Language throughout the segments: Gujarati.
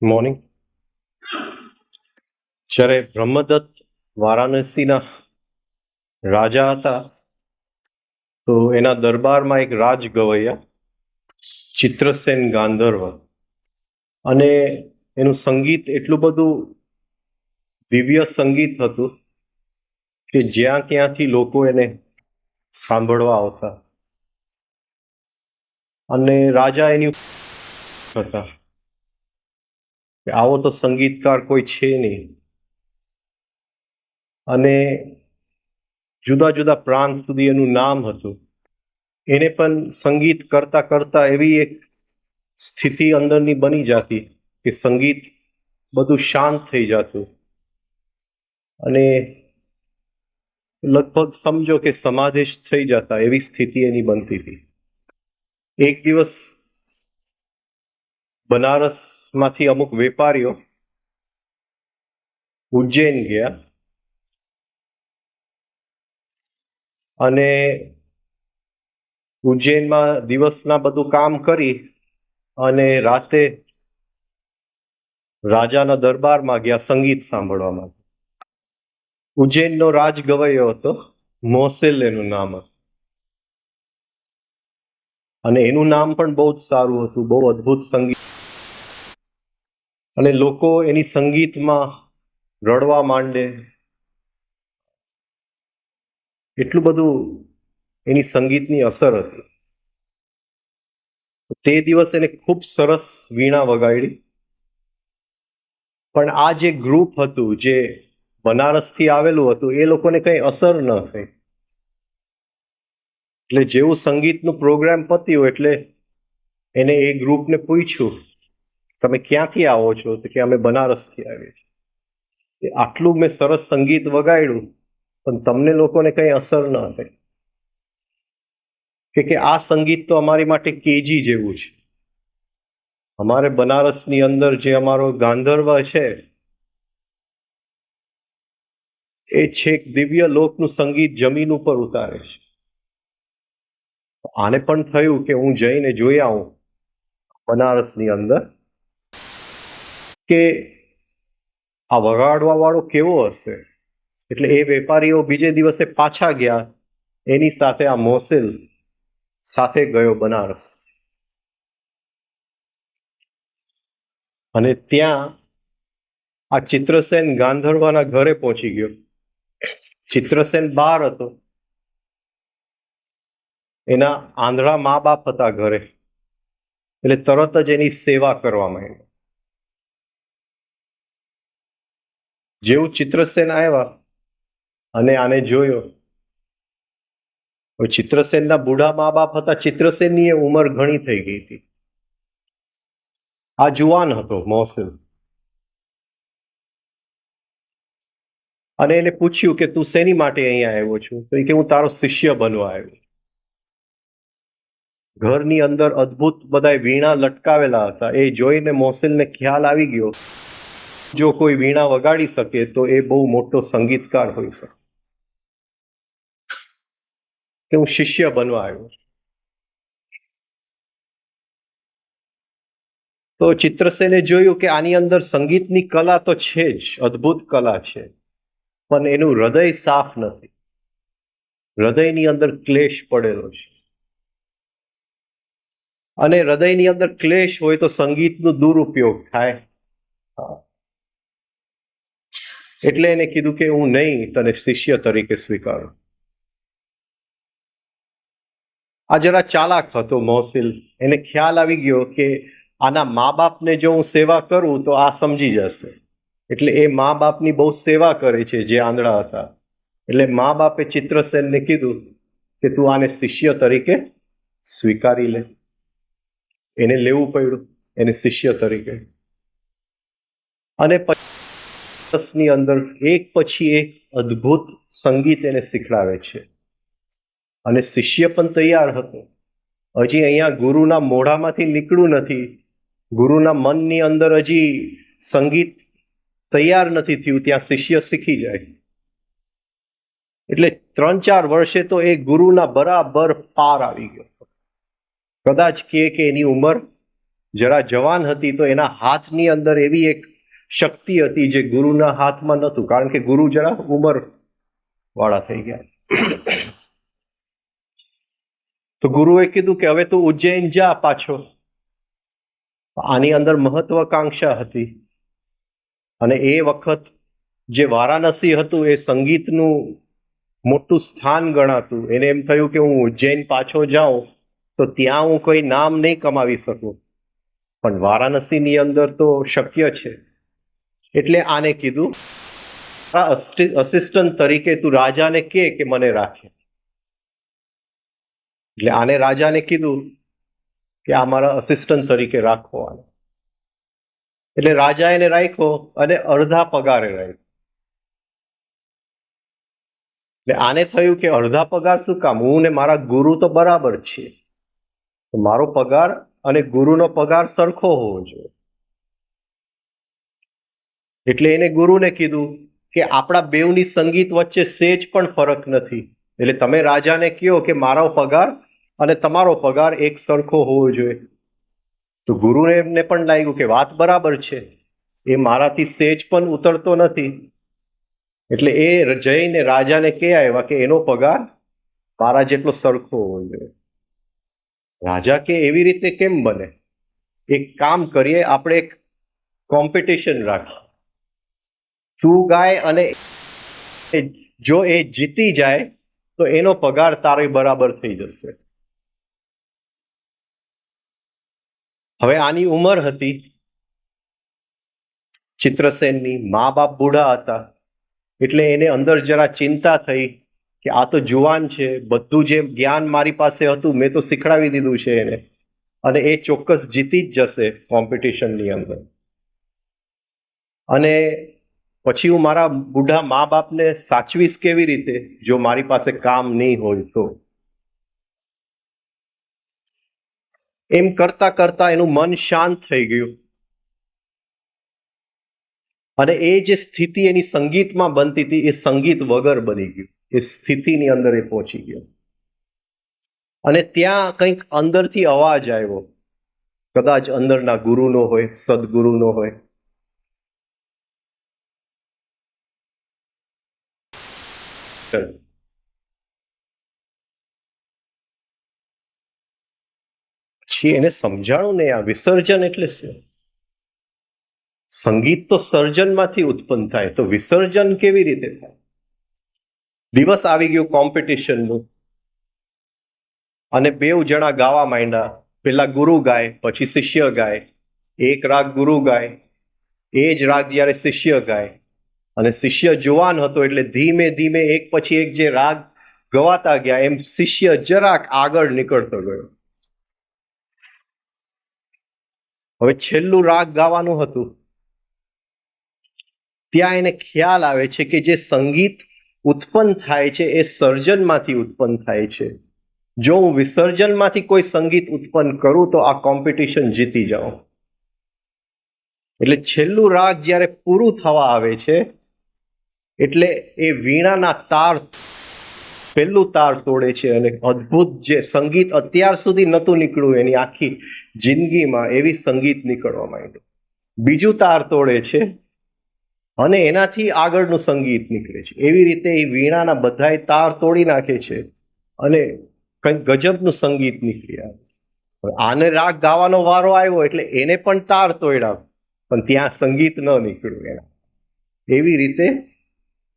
મોર્નિંગ. જ્યારે બ્રહ્મદત્ત વારાણસીના રાજા હતા, તો એના દરબારમાં એક રાજ ગવૈયા ચિત્રસેન ગાંધર્વ, અને એનું સંગીત એટલું બધું દિવ્ય સંગીત હતું કે જ્યાં ત્યાંથી લોકો એને સાંભળવા આવતા, અને રાજા એની હતા કે આવો તો સંગીતકાર કોઈ છે નહીં. અને જુદા જુદા પ્રાંત સુધી એનું નામ હતું. એને પણ સંગીત કરતા કરતા એવી એક સ્થિતિ અંદરની બની જતી કે સંગીત બધું શાંત થઈ જતું, અને લગભગ સમજો કે સમાધિશ થઈ જતા એવી સ્થિતિ એની બનતી હતી. એક દિવસ બનારસમાંથી અમુક વેપારીઓ ઉજ્જૈન ગયા, અને ઉજ્જૈનમાં દિવસના બધું કામ કરી અને રાતે રાજાના દરબારમાં ગયા સંગીત સાંભળવા માટે. ઉજ્જૈનનો રાજ ગવૈયો હતો, મોસેલ એનું નામ હતું, અને એનું નામ પણ બહુ જ સારું હતું, બહુ અદ્ભુત સંગીત. અને લોકો એની સંગીતમાં રડવા માંડે, એટલું બધું એની સંગીતની અસર હતી. તે દિવસ એને ખૂબ સરસ વીણા વગાડી, પણ આ જે ગ્રુપ હતું જે બનારસથી આવેલું હતું એ લોકોને કઈ અસર ન થઈ. એટલે જેવું સંગીતનું પ્રોગ્રામ પત્યું એટલે એને એ ગ્રુપને પૂછ્યું, તમે ક્યાંથી આવો છો? તો કે અમે બનારસથી આવીએ છીએ. આટલું મેં સરસ સંગીત વગાડ્યું પણ તમને લોકોને કઈ અસર ન થઈ, કે આ સંગીત તો અમારી માટે કેજી જેવું છે. અમારે બનારસની અંદર જે અમારો ગાંધર્વ છે એ છેક દિવ્ય લોકનું સંગીત જમીન ઉપર ઉતારે છે. આને પણ થયું કે હું જઈને જોઈ આવું બનારસની અંદર કે આ વગાડવા વાળો કેવો હશે. એટલે એ વેપારીઓ બીજે દિવસે પાછા ગયા, એની સાથે આ મોસેલ સાથે ગયો બનારસ. અને ત્યાં આ ચિત્રસેન ગાંધર્વના ઘરે પહોંચી ગયો. ચિત્રસેન બહાર હતો, એના આંધળા મા બાપ હતા ઘરે, એટલે તરત જ એની સેવા કરવા માંડ્યો. જેવું ચિત્રસેન આવ્યા અને આને જોયો, ચિત્રસેનના બુઢા મા બાપ હતા, ચિત્રસેનની એ ઉંમર ઘણી થઈ ગઈ હતી. આ જુવાન હતો મોહસિન, અને એને પૂછ્યું કે તું શેની માટે અહીંયા આવ્યો છું? તો એ કે હું તારો શિષ્ય બનવા આવ્યો. ઘરની અંદર અદ્ભુત બધા વીણા લટકાવેલા હતા. એ જોઈને મોહસિનને ખ્યાલ આવી ગયો, જો કોઈ વીણા વગાડી શકે તો એ બહુ મોટો સંગીતકાર હોઈ શકે, કે હું શિષ્ય બનવા આવ્યો. તો ચિત્રસેને જોયું કે આની અંદર સંગીતની કલા તો છે જ, અદ્ભુત કલા છે, પણ એનું હૃદય સાફ નથી. હૃદયની અંદર ક્લેશ પડેલો છે, અને હૃદયની અંદર ક્લેશ હોય તો સંગીતનો દુરુપયોગ થાય. એટલે એને કીધું કે હું નહીં તને શિષ્ય તરીકે સ્વીકારું. આ જરા ચાલાક હતો મોહસિલ, એને ખ્યાલ આવી ગયો કે આના મા બાપને જો હું સેવા કરું તો આ સમજી જશે. એટલે એ મા બાપની બહુ સેવા કરે છે જે આંધળા હતા. એટલે મા બાપે ચિત્રસેનને કીધું કે તું આને શિષ્ય તરીકે સ્વીકારી લે. એને લેવું પડ્યું એને શિષ્ય તરીકે. અને ની અંદર એક પછી એક અદ્ભુત સંગીત એને શીખડાવે છે. અને શિષ્ય પણ તૈયાર હતો. હજી અહીંયા ગુરુના મોઢામાંથી નીકળ્યું નથી, ગુરુના મનની અંદર હજી સંગીત તૈયાર નથી થયું, ત્યાં શિષ્ય શીખી જાય. એટલે 3-4 વર્ષે તો એ ગુરુના બરાબર પાર આવી ગયો. કદાચ કે એની ઉંમર જરા જવાન હતી તો એના હાથની અંદર એવી એક શક્તિ હતી જે ગુરુના હાથમાં નહોતું, કારણ કે ગુરુ જરા ઉંમર વાળા થઈ ગયા. તો ગુરુએ કીધું કે હવે તું ઉજ્જૈન જા પાછો. આની અંદર મહત્વાકાંક્ષા હતી. અને એ વખત જે વારાણસી હતું એ સંગીતનું મોટું સ્થાન ગણાતું. એને એમ થયું કે હું ઉજ્જૈન પાછો જાઉં તો ત્યાં હું કોઈ નામ નહીં કમાવી શકું, પણ વારાણસીની અંદર તો શક્ય છે. એટલે આને કીધું અસિસ્ટન્ટ તરીકે તું રાજાને કે મને રાખે. એટલે આને રાજાને કીધું કે આ મારા અસિસ્ટન્ટ તરીકે રાખો આને. એટલે રાજા એને રાખ્યો અને અડધા પગારે રાખ્યો. એટલે આને થયું કે અડધા પગાર શું કામ, હું ને મારા ગુરુ તો બરાબર છે, તો મારો પગાર અને ગુરુનો પગાર સરખો હોવો જોઈએ. એટલે એને ગુરુને કીધું કે આપણા બેવની સંગીત વચ્ચે સેજ પણ ફરક નથી, એટલે તમે રાજાને કહો કે મારો પગાર અને તમારો પગાર એક સરખો હોવો જોઈએ. તો ગુરુને એમને પણ લાગ્યું કે વાત બરાબર છે, એ મારાથી સેજ પણ ઉતરતો નથી. એટલે એ જઈને રાજાને કહે આવ્યા કે એનો પગાર મારા જેટલો સરખો હોવો જોઈએ. રાજા કે એવી રીતે કેમ બને, એક કામ કરીએ, આપણે એક કોમ્પિટિશન રાખીએ, તું ગાય અને જો એ જીતી જાય તો એનો પગાર તારે બરાબર થઈ જશે. હવે આની ઉંમર હતી ચિત્રસેનની, મા બાપ બુઢા હતા, એટલે એને અંદર જરા ચિંતા થઈ કે આ તો જુવાન છે, બધું જે જ્ઞાન મારી પાસે હતું મેં તો શીખડાવી દીધું છે એને, અને એ ચોક્કસ જીતી જ જશે કોમ્પિટિશનની અંદર. અને પછી હું મારા બુઢા મા બાપને સાચવીશ કેવી રીતે જો મારી પાસે કામ નહીં હોય તો. એમ કરતા કરતા એનું મન શાંત થઈ ગયું. અને એ જે સ્થિતિ એની સંગીતમાં બનતી હતી એ સંગીત વગર બની ગયું. એ સ્થિતિની અંદર એ પહોંચી ગયો. અને ત્યાં કંઈક અંદરથી અવાજ આવ્યો, કદાચ અંદરના ગુરુનો હોય, સદગુરુનો હોય. પછી એને સમજાણું ને આ વિસર્જન એટલે શું. સંગીત તો સર્જનમાંથી ઉત્પન્ન થાય, તો વિસર્જન કેવી રીતે થાય. દિવસ આવી ગયો કોમ્પિટિશનનું, અને બેઉ જણા ગાવા માંડ્યા. પેલા ગુરુ ગાય, પછી શિષ્ય ગાય. એક રાગ ગુરુ ગાય, એ જ રાગ જ્યારે શિષ્ય ગાય. અને શિષ્ય જુવાન હતો એટલે ધીમે ધીમે એક પછી એક જે રાગ ગવાતા ગયા એમ શિષ્ય જરાક આગળ નીકળતો ગયો. હવે છેલ્લું રાગ ગાવાનું હતું, ત્યાં એને ખ્યાલ આવે છે કે જે સંગીત ઉત્પન્ન થાય છે એ સર્જનમાંથી ઉત્પન્ન થાય છે. જો હું વિસર્જનમાંથી કોઈ સંગીત ઉત્પન્ન કરું તો આ કોમ્પિટિશન જીતી જાઉં. એટલે છેલ્લું રાગ જ્યારે પૂરું થવા આવે છે એટલે એ વીણાના તાર પહેલું તાર તોડે છે, અને અદ્ભુત જે સંગીત અત્યાર સુધી નહોતું નીકળ્યું એની આખી જિંદગીમાં, એવી સંગીત નીકળવા માંડ્યું. બીજું તાર તોડે છે અને એનાથી આગળનું સંગીત નીકળે છે. એવી રીતે એ વીણાના બધાય તાર તોડી નાખે છે અને કંઈક ગજબનું સંગીત નીકળી આવે. આને રાગ ગાવાનો વારો આવ્યો એટલે એને પણ તાર તોડ્યા, પણ ત્યાં સંગીત ન નીકળ્યું એના. એવી રીતે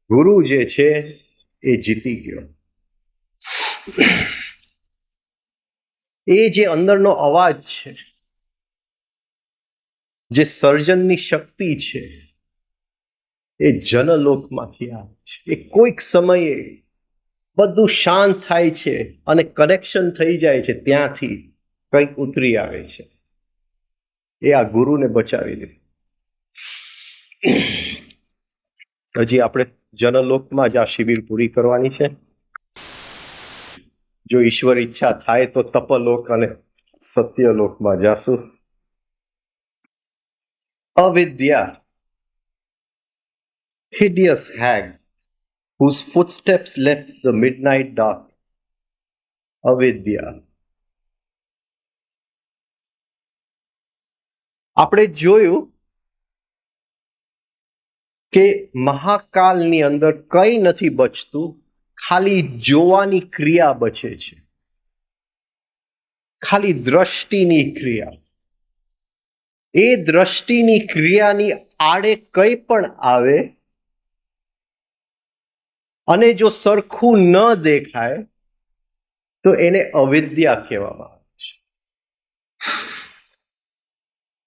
ગુરુ જે છે એ જીતી ગયો. એ જે અંદરનો અવાજ છે, જે સર્જનની શક્તિ છે, એ જનલોકમાંથી આવે છે. એ કોઈક સમયે બધું શાંત થાય છે અને કનેક્શન થઈ જાય છે, ત્યાંથી કંઈક ઉતરી આવે છે. એ આ ગુરુને બચાવી લીધું. હજી આપણે જનલોકમાં જ આ શિબિર પૂરી કરવાની છે. જો ઈશ્વર ઈચ્છા થાય તો તપલોક અને સત્યલોકમાં જાશું. અવિદ્યા, hideous hag whose footsteps left the midnight dark. અવિદ્યા. આપણે જોયું કે મહાકાલની અંદર કંઈ નથી બચતું, ખાલી જોવાની ક્રિયા બચે છે, ખાલી દ્રષ્ટિની ક્રિયા. એ દ્રષ્ટિની ક્રિયાની આડે કંઈ પણ આવે અને જો સરખું ન દેખાય તો એને અવિદ્યા કહેવામાં આવે છે.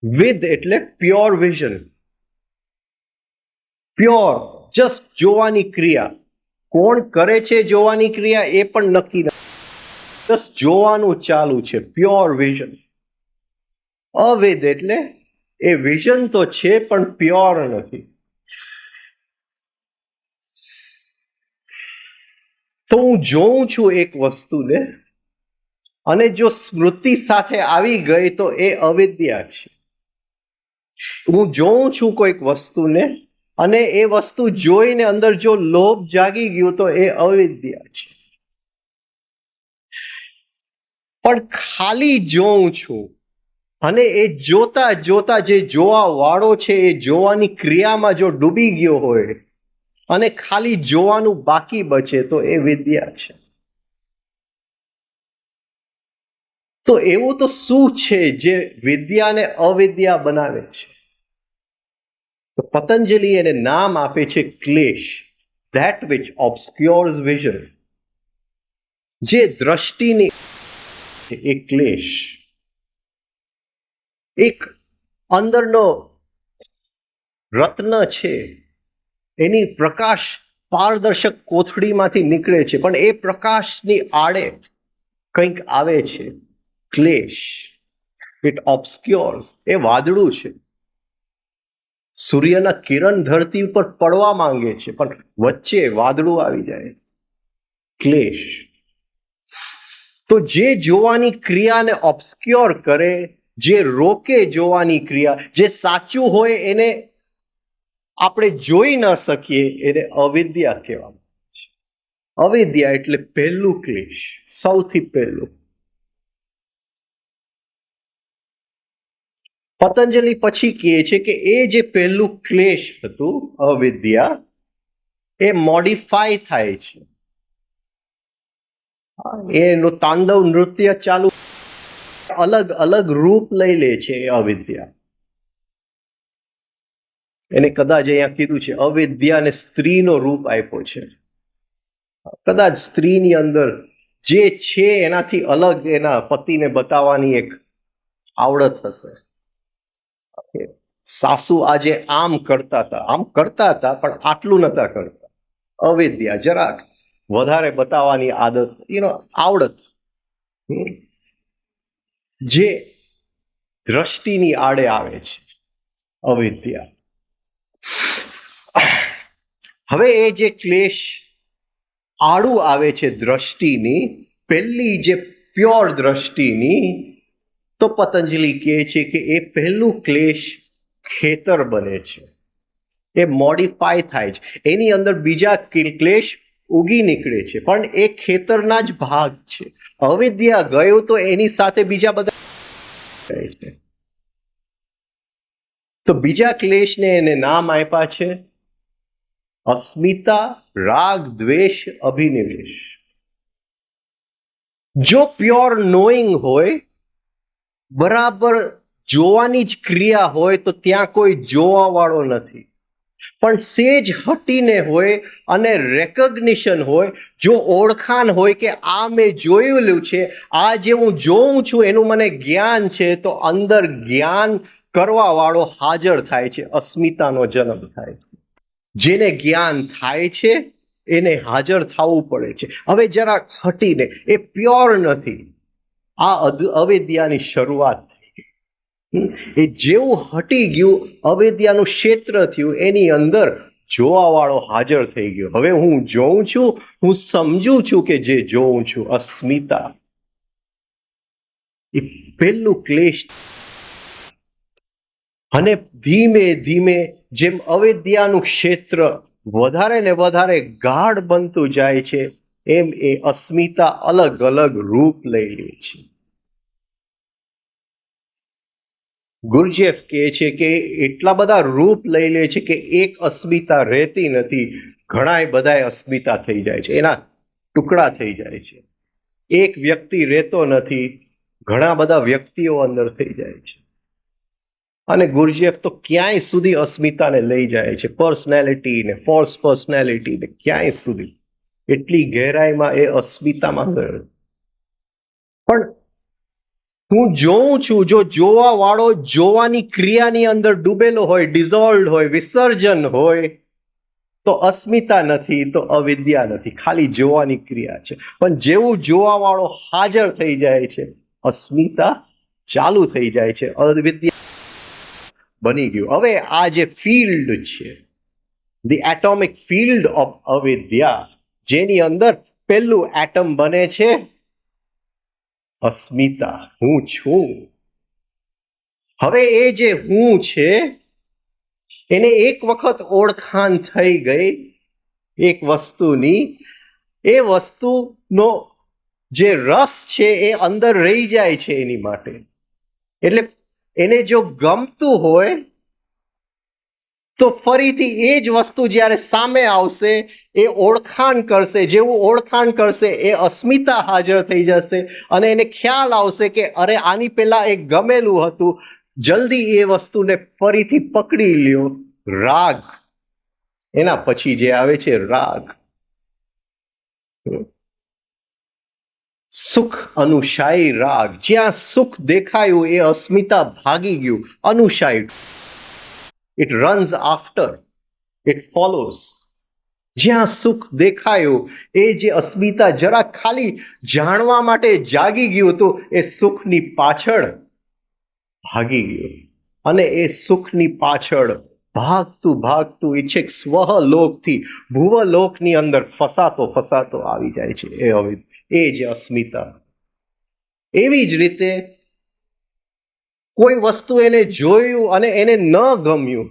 વિદ એટલે પ્યોર વિઝન, પ્યોર જસ્ટ જોવાની ક્રિયા. કોણ કરે છે જોવાની ક્રિયા એ પણ નક્કી નથી, જસ્ટ જોવાનું ચાલુ છે, પ્યોર વિઝન. અવિદ એટલે એ વિઝન તો છે પણ પ્યોર નથી. તો હું જોઉં છું એક વસ્તુને અને જો સ્મૃતિ સાથે આવી ગઈ તો એ અવિદ્યા છે. હું જોઉં છું કોઈક વસ્તુને અને એ વસ્તુ જોઈને અંદર જો લોભ જાગી ગયું તો એ અવિદ્યા છે. પણ ખાલી જોઉં છું અને એ જોતા જોતા જે જોવા વાળો છે એ જોવાની ક્રિયામાં જો ડૂબી ગયો હોય અને ખાલી જોવાનું બાકી બચે તો એ વિદ્યા છે. તો એવું તો શું છે જે વિદ્યાને અવિદ્યા બનાવે છે? તો પતંજલિ એને નામ આપે છે ક્લેશ, that which obscures vision. જે દ્રષ્ટિની એ ક્લેશ, એક અંદરનો રત્ન છે, એની પ્રકાશ પારદર્શક કોથળીમાંથી નીકળે છે પણ એ પ્રકાશની આડે કંઈક આવે છે, ક્લેશ. ઇટ ઓબ્સ્ક્યોર્સ. એ વાદળું છે, સૂર્યના કિરણ ધરતી ઉપર પડવા માંગે છે પણ વચ્ચે વાદળું આવી જાય, ક્લેશ. તો જે જોવાની ક્રિયાને ઓબ્સ્ક્યોર કરે, જે રોકે જોવાની ક્રિયા, જે સાચું હોય એને આપણે જોઈ ન શકીએ, એને અવિદ્યા કહેવામાં આવે છે. અવિદ્યા એટલે પહેલું ક્લેશ, સૌથી પહેલું. પતંજલિ પછી કહે છે કે એ જે પહેલું ક્લેશ હતું અવિદ્યા, એ મોડિફાય થાય છે. એનું તાંડવ નૃત્ય ચાલુ, અલગ અલગ રૂપ લઈ લે છે એ અવિદ્યા. એને કદાચ અહીંયા કીધું છે અવિદ્યાને સ્ત્રીનો રૂપ આપ્યો છે. કદાચ સ્ત્રીની અંદર જે છે એનાથી અલગ એના પતિને બતાવવાની એક આવડત હશે. સાસુ આજે આમ કરતા હતા પણ આટલું નતા કરતા. અવિદ્યા, જરાક વધારે બતાવવાની આદત, આવડત, જે દ્રષ્ટિની આડે આવે છે, અવિદ્યા. હવે એ જે ક્લેશ આડું આવે છે દ્રષ્ટિની, પહેલી જે પ્યોર દ્રષ્ટિની, તો પતંજલિ કહે છે કે એ પહેલું ક્લેશ ખેતર બને છે, એ મોડિફાય થાય છે, એની અંદર બીજા ક્લેશ ઉગી નીકળે છે પણ એ ખેતરના જ ભાગ છે. અવિદ્યા ગયો તો એની સાથે બીજા બધા છે. તો બીજા ક્લેશને એને નામ આપ્યા છે અસ્મિતા, રાગ, દ્વેષ, અભિનિવેશ. જો પ્યોર નોઈંગ હોય, બરાબર જોવાની જ ક્રિયા હોય તો ત્યાં કોઈ જોવા વાળો નથી. પણ સેજ હટીને હોય અને રેકોગ્નિશન હોય, જો ઓળખાણ હોય કે આ મેં જોયેલું છે, આ જે હું જોઉં છું એનું મને જ્ઞાન છે, તો અંદર જ્ઞાન કરવા વાળો હાજર થાય છે, અસ્મિતાનો જન્મ થાય છે. જેને જ્ઞાન થાય છે એને હાજર થવું પડે છે. હવે જરાક હટીને, એ પ્યોર નથી, આ અવિદ્યાની શરૂઆત થઈ. એ જેવું હટી ગયું, અવિદ્યાનું ક્ષેત્ર થયું, એની અંદર જોવા વાળો હાજર થઈ ગયો. હવે હું જોઉં છું, હું સમજું છું કે જે જોઉં છું અસ્મિતા. એ પહેલું ક્લેશ. અને ધીમે ધીમે જેમ અવિદ્યાનું ક્ષેત્ર વધારે ને વધારે ગાઢ બનતું જાય છે, એમ એ અસ્મિતા અલગ અલગ રૂપ લઈ લે છે. ગુરજેફ કહે છે કે એટલા બધા રૂપ લઈ લે છે કે એક અસ્મિતા રહેતી નથી, ઘણાય બધા અસ્મિતા થઈ જાય છે, એના ટુકડા થઈ જાય છે. એક વ્યક્તિ રહેતો નથી, ઘણા બધા વ્યક્તિઓ અંદર થઈ જાય છે. અને ગુરજેફ તો ક્યાંય સુધી અસ્મિતાને લઈ જાય છે, પર્સનાલિટી ને ફોર્સ પર્સનાલિટી ને ક્યાંય સુધી, એટલી ગહેરાઈમાં એ અસ્મિતામાં ગયો. પણ હું જોઉં છું, જો જોવા વાળો જોવાની ક્રિયાની અંદર ડૂબેલો હોય, ડિઝોલ્વ હોય, વિસર્જન હોય, તો અસ્મિતા નથી, તો અવિદ્યા નથી, ખાલી જોવાની ક્રિયા છે. પણ જેવું જોવા વાળો હાજર થઈ જાય છે, અસ્મિતા ચાલુ થઈ જાય છે, અવિદ્યા બની ગયું. હવે આ જે ફિલ્ડ છે, ધી એટોમિક ફિલ્ડ ઓફ અવિદ્યા, જેની અંદર પહેલું એટમ બને છે અસ્મિતા, હું છું. હવે એ જે હું છે એને એક વખત ઓળખાણ થઈ ગઈ એક વસ્તુની, એ વસ્તુનો જે રસ છે એ અંદર રહી જાય છે એની માટે. એટલે એને જો ગમતું હોય તો ફરીથી એ જ વસ્તુ જ્યારે સામે આવશે એ ઓળખાણ કરશે. જેવું ઓળખાણ કરશે એ અસ્મિતા હાજર થઈ જશે અને એને ખ્યાલ આવશે કે અરે આની પહેલા એક ગમેલું હતું, જલ્દી એ વસ્તુને ફરીથી પકડી લ્યો. રાગ, એના પછી જે આવે છે રાગ. સુખ અનુશાયી રાગ, જ્યાં સુખ દેખાયું એ અસ્મિતા ભાગી ગયું. અનુશાયી, it runs after, it follows. જ્યાં સુખ દેખાયું એ જે અસ્મિતા જરા ખાલી જાણવા માટે જાગી ગયું હતું, એ સુખની પાછળ ભાગી ગયું. અને એ સુખની પાછળ ભાગતું ભાગતું ઈચ્છેક સ્વલોકથી ભુવલોકની અંદર ફસાતો ફસાતો આવી જાય છે એ જે અસ્મિતા. એવી જ રીતે કોઈ વસ્તુ એને જોયું અને એને ન ગમ્યું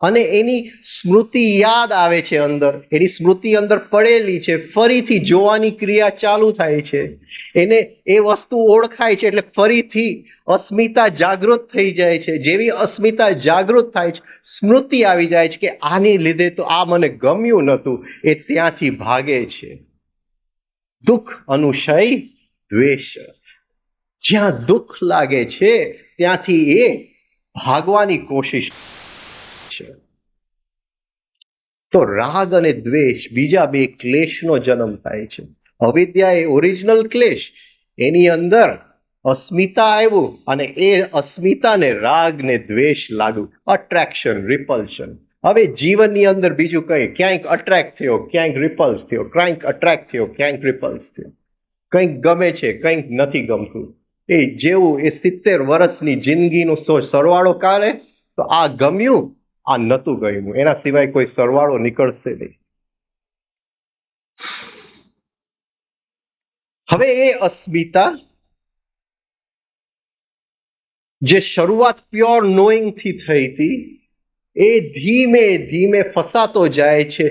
અને એની સ્મૃતિ યાદ આવે છે, અંદર એની સ્મૃતિ અંદર પડેલી છે, ફરીથી જોવાની ક્રિયા ચાલુ થાય છે, એને એ વસ્તુ ઓળખાય છે, એટલે ફરીથી અસ્મિતા જાગૃત થઈ જાય છે. જેવી અસ્મિતા જાગૃત થાય છે, સ્મૃતિ આવી જાય છે કે આની લીધે તો આ મને ગમ્યું નહોતું, એ ત્યાંથી ભાગે છે. દુઃખ અનુશય દ્વેષ, જ્યાં દુઃખ લાગે છે ત્યાંથી એ ભાગવાની કોશિશ છે. તો રાગ અને દ્વેષ, બીજા બે ક્લેશનો જન્મ થાય છે. અવિદ્યા એ ઓરિજિનલ ક્લેશ, એની અંદર અસ્મિતા આવ્યું અને એ અસ્મિતાને રાગ ને દ્વેષ લાગ્યું. અટ્રેક્શન, રિપલ્શન. હવે જીવનની અંદર બીજું કંઈ, ક્યાંક અટ્રેક્ટ થયો, ક્યાંક રિપલ્સ થયો, ક્યાંક અટ્રેક્ટ થયો, ક્યાંક રિપલ્સ થયો, કંઈક ગમે છે, કંઈક નથી ગમતું. એ જેવું એ 70 વર્ષની જિંદગીનો સરવાળો કાઢે તો આ ગમ્યું, આ નતું ગમ્યું, એના સિવાય કોઈ સરવાળો નીકળશે નહીં. હવે એ અસ્મિતા જે શરૂઆત પ્યોર નોઈંગ થી થઈ હતી, એ ધીમે ધીમે ફસાતો જાય છે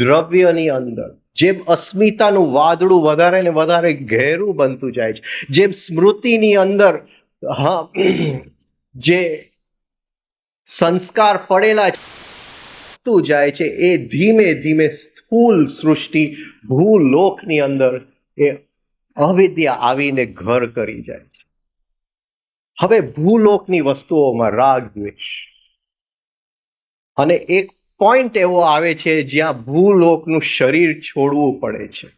દ્રવ્યની અંદર. જેમ અસ્મિતાનું વાદળું વધારે ને વધારે ઘેરું બનતું જાય છે, જેમ સ્મૃતિની અંદર જે સંસ્કાર પડેલા જાય છે, એ ધીમે ધીમે સ્થૂલ સૃષ્ટિ ભૂલોકની અંદર એ અવિદ્યા આવીને ઘર કરી જાય છે. હવે ભૂલોકની વસ્તુઓમાં રાગ દ્વેષ, અને એક પોઈન્ટ એવો આવે છે જ્યાં ભૂલોકનું શરીર છોડવું પડે છે.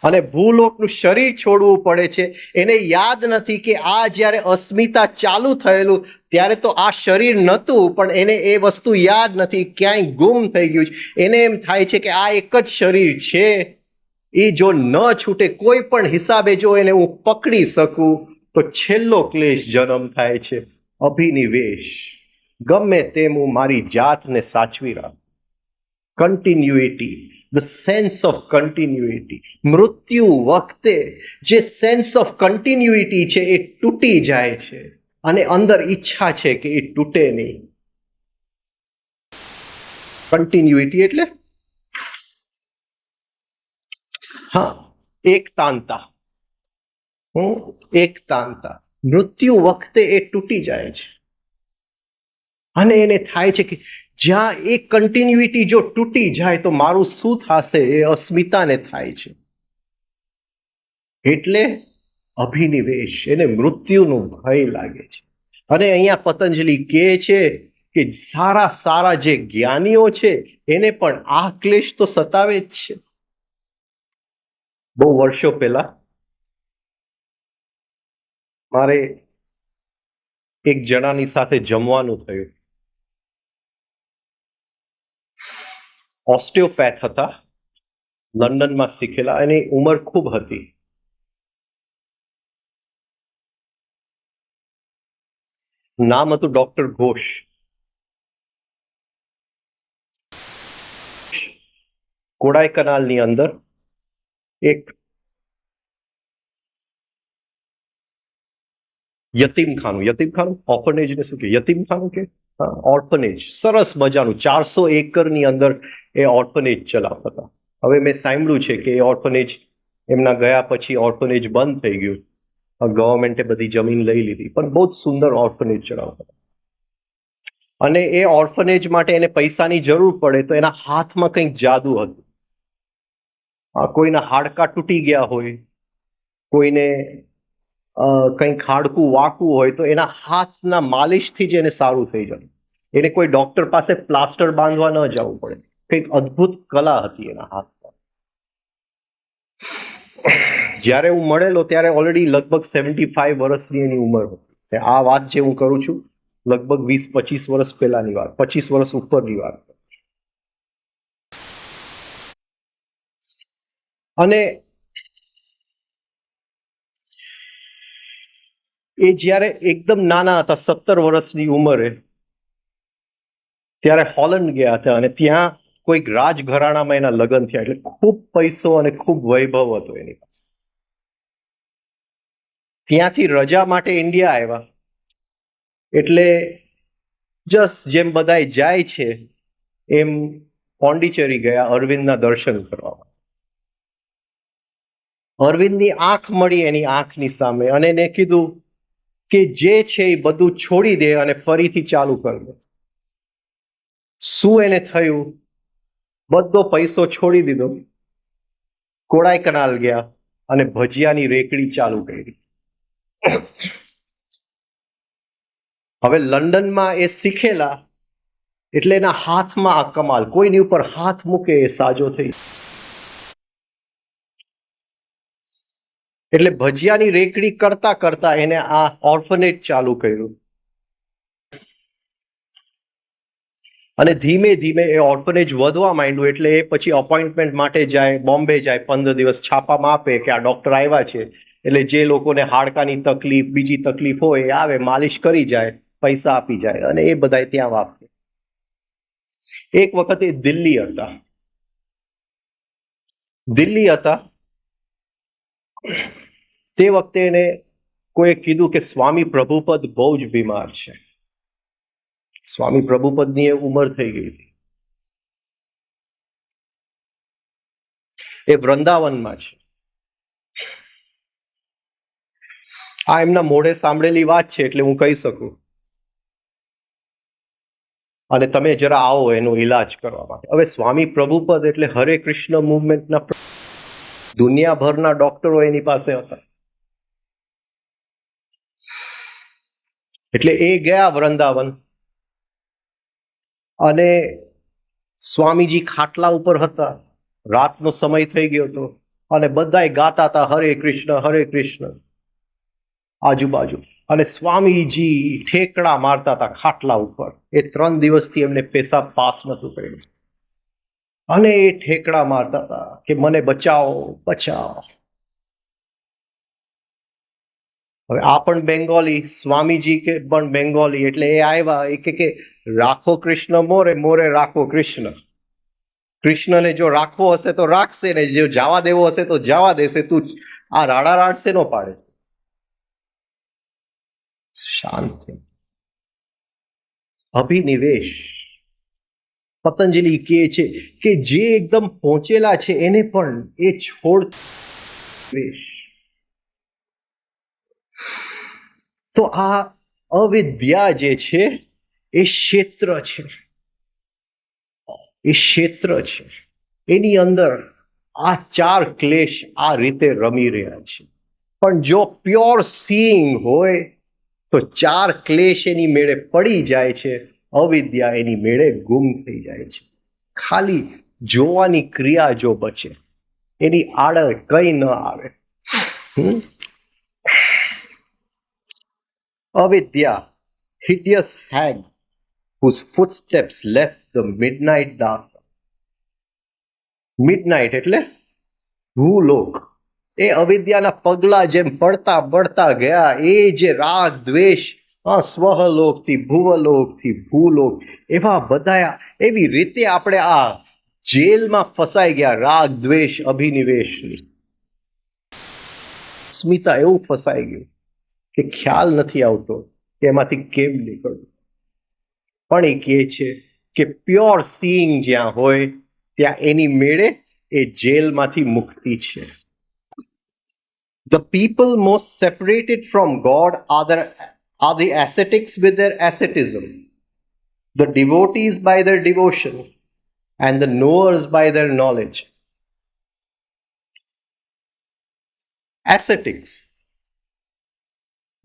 અને ભૂલોકનું શરીર છોડવું પડે છે, એને યાદ નથી કે આ જ્યારે અસ્મિતા ચાલુ થયેલું ત્યારે તો આ શરીર નહોતું, પણ એને એ વસ્તુ યાદ નથી, ક્યાંય ગુમ થઈ ગયું છે. એને એમ થાય છે કે આ એક જ શરીર છે, એ જો ન છૂટે કોઈ પણ હિસાબે જો એને હું પકડી શકું તો છેલ્લો ક્લેશ જન્મ થાય છે અભિનિવેશ. ગમે તેમ હું મારી જાતને સાચવી રાખ. કન્ટિન્યુઇટી, ધ સેન્સ ઓફ કન્ટિન્યુઇટી. મૃત્યુ વખતે જે સેન્સ ઓફ કન્ટિન્યુઇટી છે એ તૂટી જાય છે અને અંદર ઈચ્છા છે કે એ તૂટે નહીં. કન્ટિન્યુઇટી એટલે હા, એકતાંતા. એકતાંતા. મૃત્યુ વખતે એ તૂટી જાય છે અને એને થાય છે કે જ્યાં એ કન્ટિન્યુઇટી જો તૂટી જાય તો મારું શું થશે, એ અસ્મિતાને થાય છે. એટલે અભિનિવેશ, એને મૃત્યુનું ભય લાગે છે. અને અહીંયા પતંજલિ કહે છે કે સારા સારા જે જ્ઞાનીઓ છે એને પણ આ ક્લેશ તો સતાવે જ છે. બહુ વર્ષો પહેલા મારે એક જણાની સાથે જમવાનું થયું. ઓસ્ટિયોપેથ હતા, લંડનમાં શીખેલા. એની ઉંમર ખૂબ હતી. નામ હતું ડોક્ટર ઘોષ. કોડાઈકનાલની અંદર એક યતીમખાનું ઓર્ફનેજ ને શું કે યતીમખાનું કે ઓર્ફનેજ, સરસ મજાનું 400 એકરની અંદર એ ઓર્ફનેજ ચલાવતા હતા. હવે મેં સાંભળ્યું છે કે એ ઓર્ફનેજ એમના ગયા પછી ઓર્ફનેજ બંધ થઈ ગયું. ગવર્મેન્ટે બધી જમીન લઈ લીધી, પણ બહુ જ સુંદર ઓર્ફનેજ ચલાવતા હતા. અને એ ઓર્ફનેજ માટે એને પૈસાની જરૂર પડે તો એના હાથમાં કંઈક જાદુ હતું. કોઈના હાડકાં તૂટી ગયા હોય, કોઈને કંઈક હાડકું વાંકું હોય તો એના હાથના માલિશથી જ એને સારું થઈ જાય. એને કોઈ ડોક્ટર પાસે પ્લાસ્ટર બાંધવા ન જવું પડે. કંઈક અદ્ભુત કલા હતી એના હાથમાં. જ્યારે હું મળેલો ત્યારે ઓલરેડી લગભગ 75 વર્ષની એની ઉંમર હતી. આ વાત જે હું કરું છું લગભગ 20-25 વર્ષ પહેલાની વાત, 25 વર્ષ ઉપરની વાત. અને એ જ્યારે એકદમ નાના હતા, 17 વર્ષની ઉંમરે, ત્યારે હોલેન્ડ ગયા હતા અને ત્યાં કોઈક રાજઘરાણામાં એના લગ્ન થયા. એટલે ખૂબ પૈસો અને ખૂબ વૈભવ હતો એની પાસે. ત્યાંથી રજા માટે ઇન્ડિયા આવ્યા. એટલે જસ્ટ જેમ બધાય જાય છે એમ પોંડિચેરી ગયા અરવિંદના દર્શન કરવા. અરવિંદની આંખ મળી એની આંખની સામે અને એને કીધું કે જે છે એ બધું છોડી દે અને ફરીથી ચાલુ કરી દે. શું એને થયું? બધો પૈસો છોડી દીધો, કોડાઈકનાલ ગયા અને ભજીયાની રેકડી ચાલુ કરી. હવે લંડનમાં એ શીખેલા એટલે એના હાથમાં આ કમાલ. કોઈની ઉપર હાથ મૂકે એ સાજો થઈ. એટલે ભજીયાની રેકડી કરતા કરતા એને આ ઓર્ફનેજ ચાલુ કર્યું. અને ધીમે ધીમે એ ઓર્ફનેજ વધવા માંડ્યું. એટલે એ પછી અપોઇન્ટમેન્ટ માટે જાય, બોમ્બે જાય, 15 દિવસ છાપામાં આપે કે આ ડોક્ટર આવ્યા છે. એટલે જે લોકોને હાડકાની તકલીફ, બીજી તકલીફ હોય એ આવે, માલિશ કરી જાય, પૈસા આપી જાય અને એ બધા ત્યાં વાપરે. એક વખત એ દિલ્હી હતા. તે વખતે એને કોઈએ કીધું કે સ્વામી પ્રભુપદ બહુ જ બીમાર છે. સ્વામી પ્રભુપદની એ ઉંમર થઈ ગઈ હતી. એ વૃંદાવનમાં છે. આ એમના મોઢે સાંભળેલી વાત છે એટલે હું કહી શકું. અને તમે જરા આવો એનો ઈલાજ કરવા માટે. હવે સ્વામી પ્રભુપદ એટલે હરે કૃષ્ણ મુવમેન્ટના દુનિયાભરના ડોક્ટરો એની પાસે હતા. એટલે એ ગયા વૃંદાવન અને સ્વામીજી ખાટલા ઉપર હતા. રાતનો સમય થઈ ગયો હતો અને બધાય ગાતા હતા હરે કૃષ્ણ આજુબાજુ. અને સ્વામીજી ઠેકડા મારતા હતા ખાટલા ઉપર. એ 3 દિવસથી એમને પેશાબ પાસ નતું કર્યું અને એ ઠેકડા મારતા હતા કે મને બચાવો. હવે આ પણ બેંગોલી, સ્વામીજી કે પણ બેંગોલી, એટલે એ આવ્યા એ કે રાખો કૃષ્ણ મોરે, મોરે રાખો કૃષ્ણ. કૃષ્ણને જો રાખવો હશે તો રાખશે, ને જો જવા દેવો હશે તો જવા દેશે. તું આ રાડા રાડ શેનો પાડે? શાંતિ, અભિનિવેશ. પતંજલિ કહે છે કે જે એકદમ પહોંચેલા છે એને પણ એ છોડ. તો આ અવિદ્યા જે છે એ ક્ષેત્ર છે, એ ક્ષેત્ર છે. એની અંદર આ ચાર ક્લેશ આ રીતે રમી રહ્યા છે. પણ જો પ્યોર સીઈંગ હોય તો ચાર ક્લેશ એની મેળે પડી જાય છે, અવિદ્યા એની મેળે ગુમ થઈ જાય છે. ખાલી જોવાની ક્રિયા જો બચે, એની આડર કઈ ન આવે. અવિદ્યા, hideous hag whose footsteps left the midnight dark. Midnight એટલે ભૂલોક. એ અવિદ્યાના પગલા જેમ પડતા પડતા ગયા, એ જે રાગ દ્વેષ, સ્વહલોકથી ભુવલોકથી ભૂલોક, એવા બધા એવી રીતે આપણે આ જેલમાં ફસાઈ ગયા રાગ દ્વેષ અભિનિવેશની. સ્મિતા એવું ફસાઈ ગયું કે ખ્યાલ નથી આવતો કે એમાંથી કેમ નીકળવું. પણ એ કહે છે કે પ્યોર સીઈંગ જ્યાં હોય ત્યાં એની મેળે એ જેલમાંથી મુક્તિ છે. The people most separated from God are the ascetics with their asceticism, the devotees by their devotion, and the knowers by their knowledge. Ascetics,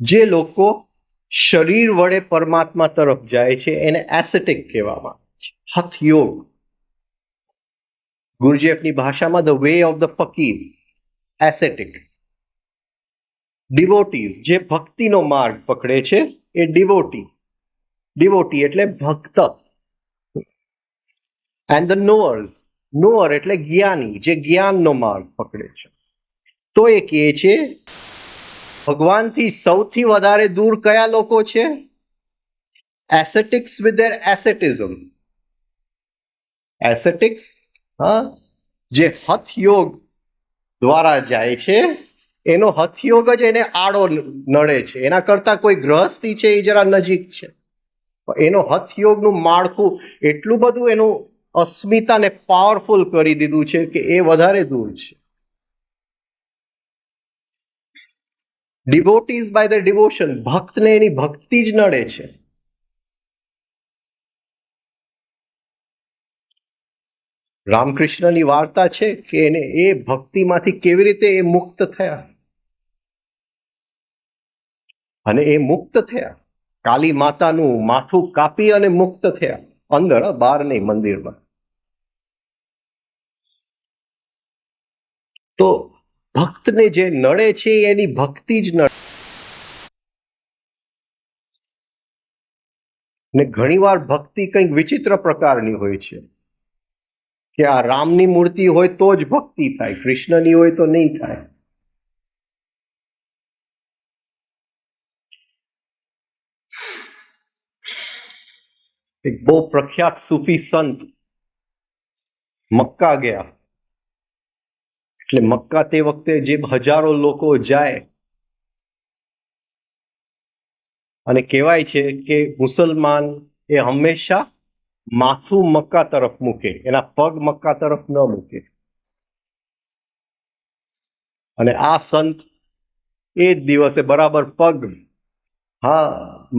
જે લોકો શરીર વડે પરમાત્મા તરફ જાય છે એને એસેટિક કહેવામાં આવે છે. હથયોગ, ગુરુજીએફની ભાષામાં the way of the fakir, ascetic. Devotees, જે ભક્તિનો માર્ગ પકડે છે એ ડિવોટી. ડિવોટી એટલે ભક્ત. એન્ડ ધ નોઅર્સ, નોઅર એટલે જ્ઞાની, જે જ્ઞાનનો માર્ગ પકડે છે. તો એ કહે છે ભગવાનથી સૌથી વધારે દૂર કયા લોકો છે? એસેટિક્સ વિથ ધેર એસેટિઝમ. એસેટિક્સ, જે હથયોગ દ્વારા જાય છે, એનો હથયોગ જ એને આડો નડે છે. એના કરતા કોઈ ગ્રહસ્થી છે એ જરા નજીક છે. એનો હથયોગનું માળખું એટલું બધું એનું અસ્મિતાને પાવરફુલ કરી દીધું છે કે એ વધારે દૂર છે. ડિવોટીઝ બાય ધ ડિવોશન, ભક્તને એની ભક્તિ જ નડે છે. રામકૃષ્ણની વાર્તા છે કે એને એ ભક્તિમાંથી કેવી રીતે એ મુક્ત થયા. અને એ મુક્ત થયા, કાલી માતાનું માથું કાપી અને મુક્ત થયા. અંદર, બહાર નહીં, મંદિરમાં. તો ભક્તને જે નડે છે એની ભક્તિ જ નડે. ને ઘણીવાર ભક્તિ કંઈક વિચિત્ર પ્રકારની હોય છે કે આ રામની મૂર્તિ હોય તો જ ભક્તિ થાય, કૃષ્ણની હોય તો નહીં થાય. એક બહુ પ્રખ્યાત સૂફી સંત મક્કા ગયા. એટલે મક્કા તે વખતે જે હજારો લોકો જાય, અને કહેવાય છે કે મુસલમાન એ હંમેશા માથું મક્કા તરફ મૂકે, એના પગ મક્કા તરફ ન મૂકે. અને આ સંત એ જ દિવસે બરાબર પગ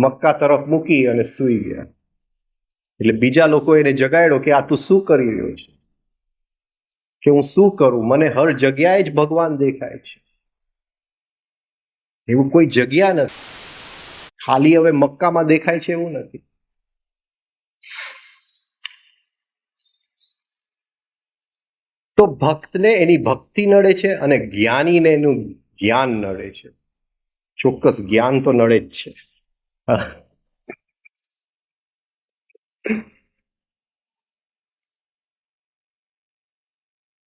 મક્કા તરફ મૂકી અને સૂઈ ગયા. એટલે બીજા લોકો એને જગાડ્યો કે આ તું શું કરી રહ્યો છે? કે હું શું કરું, મને હર જગ્યાએ જ ભગવાન દેખાય છે. એવું કોઈ જગ્યા નથી, ખાલી હવે મક્કામાં દેખાય છે એવું નથી. તો ભક્તને એની ભક્તિ નડે છે અને જ્ઞાનીને એનું જ્ઞાન નડે છે. ચોક્કસ જ્ઞાન તો નડે જ છે.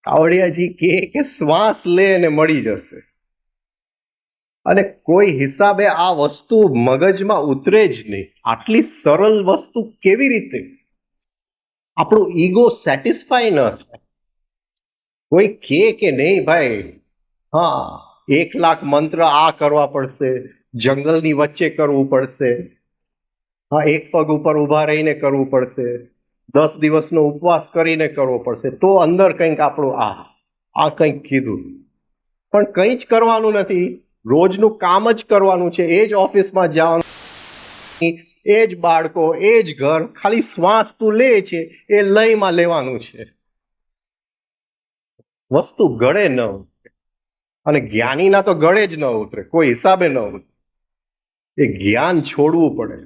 કાવડિયાજી કે શ્વાસ લે અને મળી જશે. અને કોઈ હિસાબે આ વસ્તુ મગજમાં ઉતરે જ નહીં. આટલી સરળ વસ્તુ કેવી રીતે આપણું ઈગો સેટિસ્ફાય ન થાય? કોઈ કે નહીં ભાઈ, હા 1,00,000 મંત્ર આ કરવા પડશે, જંગલની વચ્ચે કરવું પડશે, હા એક પગ ઉપર ઊભા રહીને કરવું પડશે, 10 દિવસનો ઉપવાસ કરીને કરવો પડશે, તો અંદર કંઈક આપણું આ કંઈક કીધું. પણ કંઈ જ કરવાનું નથી, રોજનું કામ જ કરવાનું છે, એ જ ઓફિસમાં જવાનું, એ જ બાળકો, એ જ ઘર, ખાલી શ્વાસ તું લે છે એ લયમાં લેવાનું છે. વસ્તુ ગળે ન ઉતરે, અને જ્ઞાનીના તો ગળે જ ન ઉતરે, કોઈ હિસાબે ન ઉતરે. એ જ્ઞાન છોડવું પડે,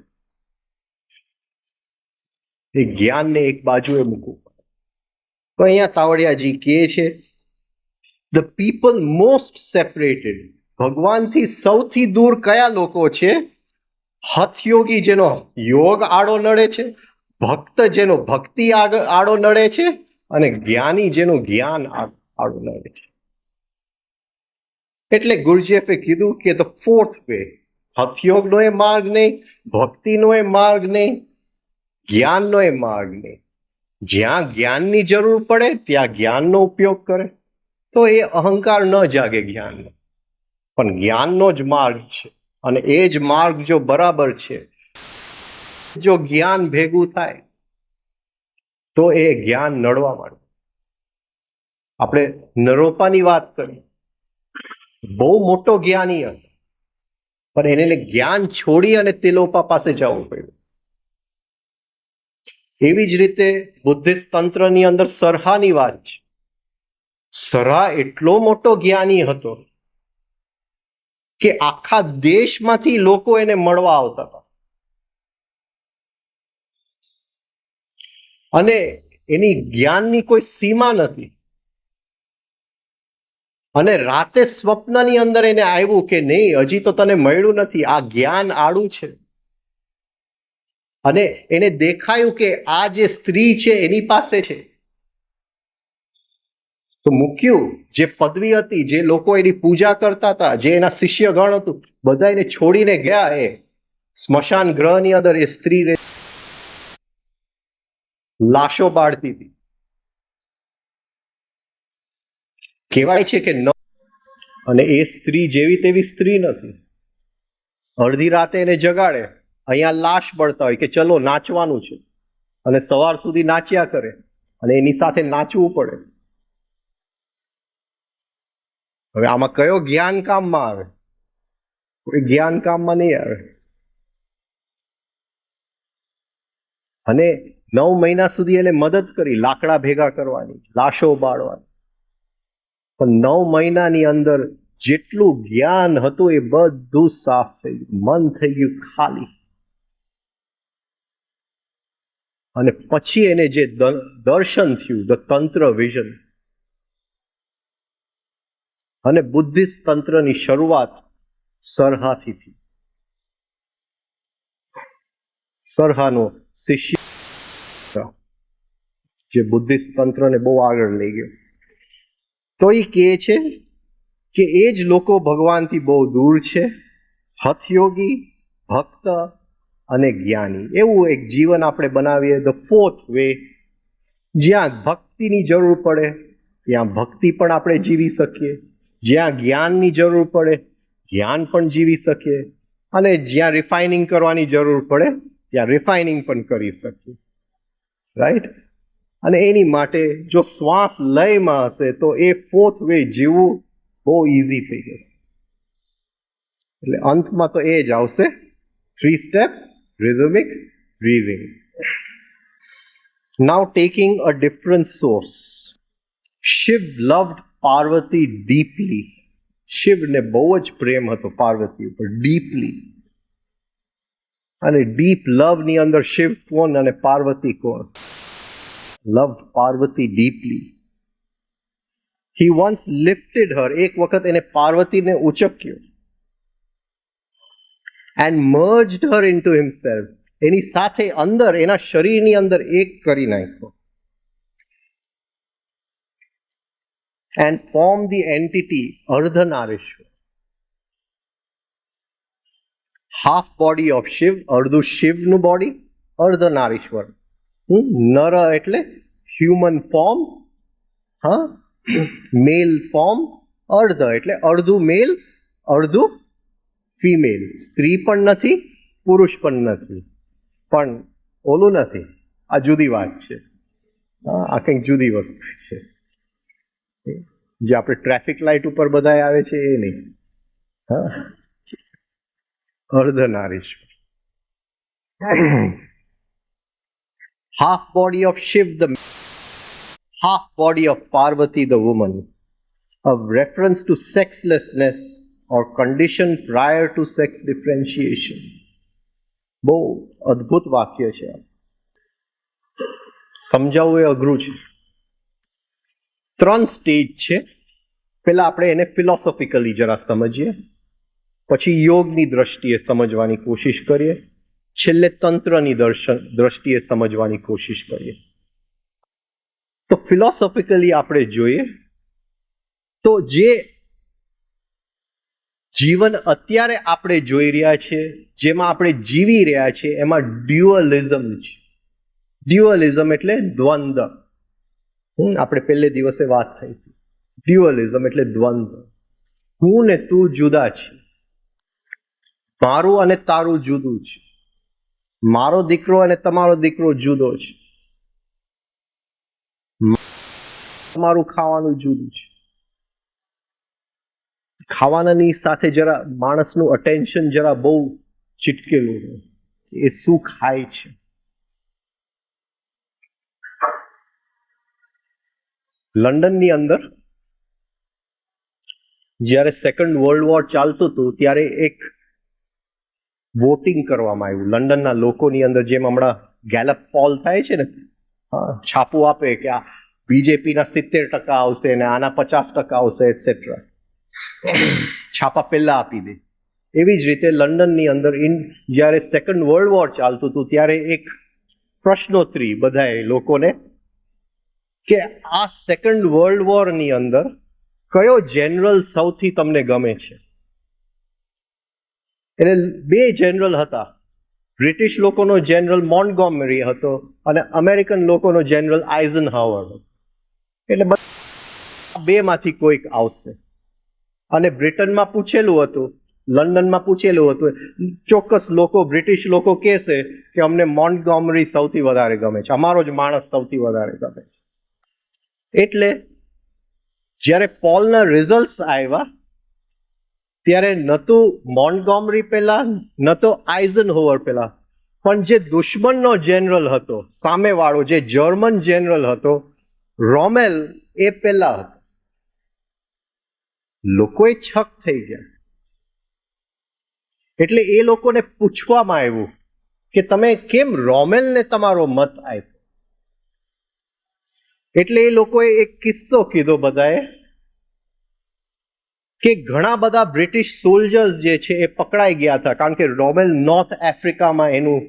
એ જ્ઞાનને એક બાજુએ મૂકવું પડે. તો અહીંયા તાવડિયાજી કહે છે, ધ પીપલ મોસ્ટ સેપરેટેડ, ભગવાનથી સૌથી દૂર કયા લોકો છે? હઠયોગી, જેનો યોગ આડો નડે છે, ભક્ત જેનો ભક્તિ આડો નડે છે, અને જ્ઞાની જેનું જ્ઞાન આડો નડે છે. એટલે ગુરુજીએફે કીધું કે ધ ફોર્થ વે, હઠયોગનો એ માર્ગ નહીં, ભક્તિનો એ માર્ગ નહીં, જ્ઞાનનો એ માર્ગ નહીં. જ્યાં જ્ઞાનની જરૂર પડે ત્યાં જ્ઞાનનો ઉપયોગ કરે, તો એ અહંકાર ન જાગે જ્ઞાનનો. પણ જ્ઞાનનો જ માર્ગ છે, અને એ જ માર્ગ જો બરાબર છે, જો જ્ઞાન ભેગું થાય તો એ જ્ઞાન નડવા માંડે. આપણે નરોપાની વાત કરી, બહુ મોટો જ્ઞાની હતો, પણ એને જ્ઞાન છોડી અને તિલોપા પાસે જવું પડ્યું. એવી જ રીતે બુદ્ધિસ્ટ તંત્રની અંદર સરહાની વાત છે. સરહા એટલો મોટો જ્ઞાની હતો કે આખા દેશમાંથી લોકો એને મળવા આવતા હતા, અને એની જ્ઞાનની કોઈ સીમા નથી. અને રાતે સ્વપ્નની અંદર એને આવ્યું કે નહીં, હજી તો તને મળ્યું નથી, આ જ્ઞાન આડું છે. અને એને દેખાયું કે આ જે સ્ત્રી છે એની પાસે છે, તો મૂક્યું. જે પદવી હતી, જે લોકો એની પૂજા કરતા હતા, જે એના શિષ્યગણ હતું, બધા એને છોડીને ગયા. એ સ્મશાન ગ્રહની અંદર એ સ્ત્રી લાશો બાળતી હતી. કહેવાય છે કે અને એ સ્ત્રી જેવી તેવી સ્ત્રી નથી. અડધી રાતે એને જગાડે, અહીંયા લાશ બળતા હોય કે ચલો નાચવાનું છે, અને સવાર સુધી નાચ્યા કરે, અને એની સાથે નાચવું પડે. હવે આમાં કયો જ્ઞાન કામમાં આવે? કોઈ જ્ઞાન કામમાં નહીં આવે. અને 9 મહિના સુધી એને મદદ કરી, લાકડા ભેગા કરવાની, લાશો બાળવાની. પણ 9 મહિનાની અંદર જેટલું જ્ઞાન હતું એ બધું સાફ થઈ ગયું, મન થઈ ગયું ખાલી. અને પછી એને જે દર્શન થયું, ધ તંત્ર વિઝન, અને બુદ્ધિસ્ટ તંત્રની શરૂઆત સરહાથી થઈ. સરહાનો શિષ્ય જે બુદ્ધિસ્ટ તંત્રને બહુ આગળ લઈ ગયો. તો એ કહે છે કે એ જ લોકો ભગવાનથી બહુ દૂર છે, હઠયોગી, ભક્ત અને જ્ઞાની. એવું એક જીવન આપણે બનાવીએ, ધ ફોર્થ વે, જ્યાં ભક્તિની જરૂર પડે ત્યાં ભક્તિ પણ આપણે જીવી શકીએ, જ્યાં જ્ઞાનની જરૂર પડે જ્ઞાન પણ જીવી શકીએ, અને જ્યાં રિફાઇનિંગ કરવાની જરૂર પડે ત્યાં રિફાઇનિંગ પણ કરી શકીએ. રાઈટ? અને એની માટે જો શ્વાસ લયમાં હશે તો એ ફોર્થ વે જીવવું બહુ ઇઝી થઈ જશે. એટલે અંતમાં તો એ જ આવશે, 3 step rhythmic breathing. Now taking a different source. Shiv loved Parvati deeply. શિવને બહુ જ પ્રેમ હતો પાર્વતી ઉપર, ડીપલી. અને ડીપ લવની અંદર શિવ કોણ અને પાર્વતી કોણ? Loved Parvati deeply. He once lifted her, એક વખત એને પાર્વતીને ઉચક્યો, and merged her into himself, એની સાથે અંદર, એના શરીરની અંદર એક કરી નાખ્યો, and formed the entity Ardhanarishvara. Half body of Shiva, અડધું શિવનું બોડી, અર્ધ નારીશ્વર. નર એટલે હ્યુમન ફોર્મ, હા, મેલ ફોર્મ, અર્ધ એટલે અડધું મેલ અડધું ફિમેલ. સ્ત્રી પણ નથી, પુરુષ પણ નથી, પણ ઓલું નથી. આ જુદી વાત છે. આ કંઈક જુદી વસ્તુ છે જે આપણે ટ્રાફિક લાઇટ ઉપર બધા આવે છે એ નહીં. હા, અર્ધનારીશ્વર. Half body of Shiv, the half body of Parvati, the woman, a reference to sexlessness or condition prior to sex differentiation. બહુ અદ્ભુત વાક્ય છે. સમજાવવું એ અઘરું છે. 3 સ્ટેજ છે. પહેલા આપણે એને ફિલોસોફિકલી જરા સમજીએ, પછી યોગની દ્રષ્ટિએ સમજવાની કોશિશ કરીએ, છેલ્લે તંત્રની દ્રષ્ટિએ સમજવાની કોશિશ કરીએ. તો ફિલોસોફિકલી આપણે જોઈએ તો જે જીવન અત્યારે આપણે જોઈ રહ્યા છીએ, જેમાં આપણે જીવી રહ્યા છીએ, એમાં ડ્યુઅલિઝમ છે. ડ્યુઅલિઝમ એટલે દ્વંદ્વ. આપણે પહેલે દિવસે વાત થઈ હતી. ડ્યુઅલિઝમ એટલે દ્વંદ્વ. હું ને તું જુદા છે, મારું અને તારું જુદું છે, મારો દીકરો અને તમારો દીકરો જુદો છે, તમારું ખાવાનું જુદું છે. ખાવાનાની સાથે જરા માણસનું અટેન્શન જરા બહુ ચીટકેલું હોય, એ શું ખાય છે. લંડનની અંદર જ્યારે સેકન્ડ વર્લ્ડ વોર ચાલતું હતું ત્યારે એક વોટિંગ કરવામાં આવ્યું લંડનના લોકોની અંદર. જેમ હમણાં ગેલપ પોલ થાય છે ને, છાપું આપે કે આ બીજેપીના 70% આવશે ને આના 50% આવશે એટસેટ્રા, છાપા પહેલા આપી દે. એવી જ રીતે લંડનની અંદર જ્યારે સેકન્ડ વર્લ્ડ વોર ચાલતું હતું ત્યારે એક પ્રશ્નોત્તરી બધાએ લોકોને કે આ સેકન્ડ વર્લ્ડ વોરની અંદર કયો જનરલ સૌથી તમને ગમે છે. એટલે 2 જનરલ હતા. બ્રિટિશ લોકોનો જનરલ મોન્ટગોમરી હતો અને અમેરિકન લોકોનો જનરલ આઇઝનહાવર હતો. એટલે 2 માંથી કોઈક આવશે. અને બ્રિટનમાં પૂછેલું હતું, લંડનમાં પૂછેલું હતું, ચોક્કસ લોકો બ્રિટિશ લોકો કહેશે કે અમને મોન્ટગોમરી સૌથી વધારે ગમે છે, અમારો જ માણસ સૌથી વધારે ગમે છે. એટલે જ્યારે પોલના રિઝલ્ટ આવ્યા ત્યારે ન તો મોન્ટગોમરી પહેલા ન તો આઇઝનહોવર પહેલા, પણ જે દુશ્મનનો જનરલ હતો સામેવાળો, જે જર્મન જનરલ હતો રોમેલ, એ પહેલા હતો. લોકોએ છક થઈ ગયા. એટલે એ લોકોને પૂછવામાં આવ્યું કે તમે કેમ રોમેલને તમારો મત આપ્યો. એટલે એ લોકોએ એક કિસ્સો કીધો બધાએ કે ઘણા બધા બ્રિટિશ સોલ્જર્સ જે છે એ પકડાઈ ગયા હતા, કારણ કે રોમેલ નોર્થ આફ્રિકામાં એનું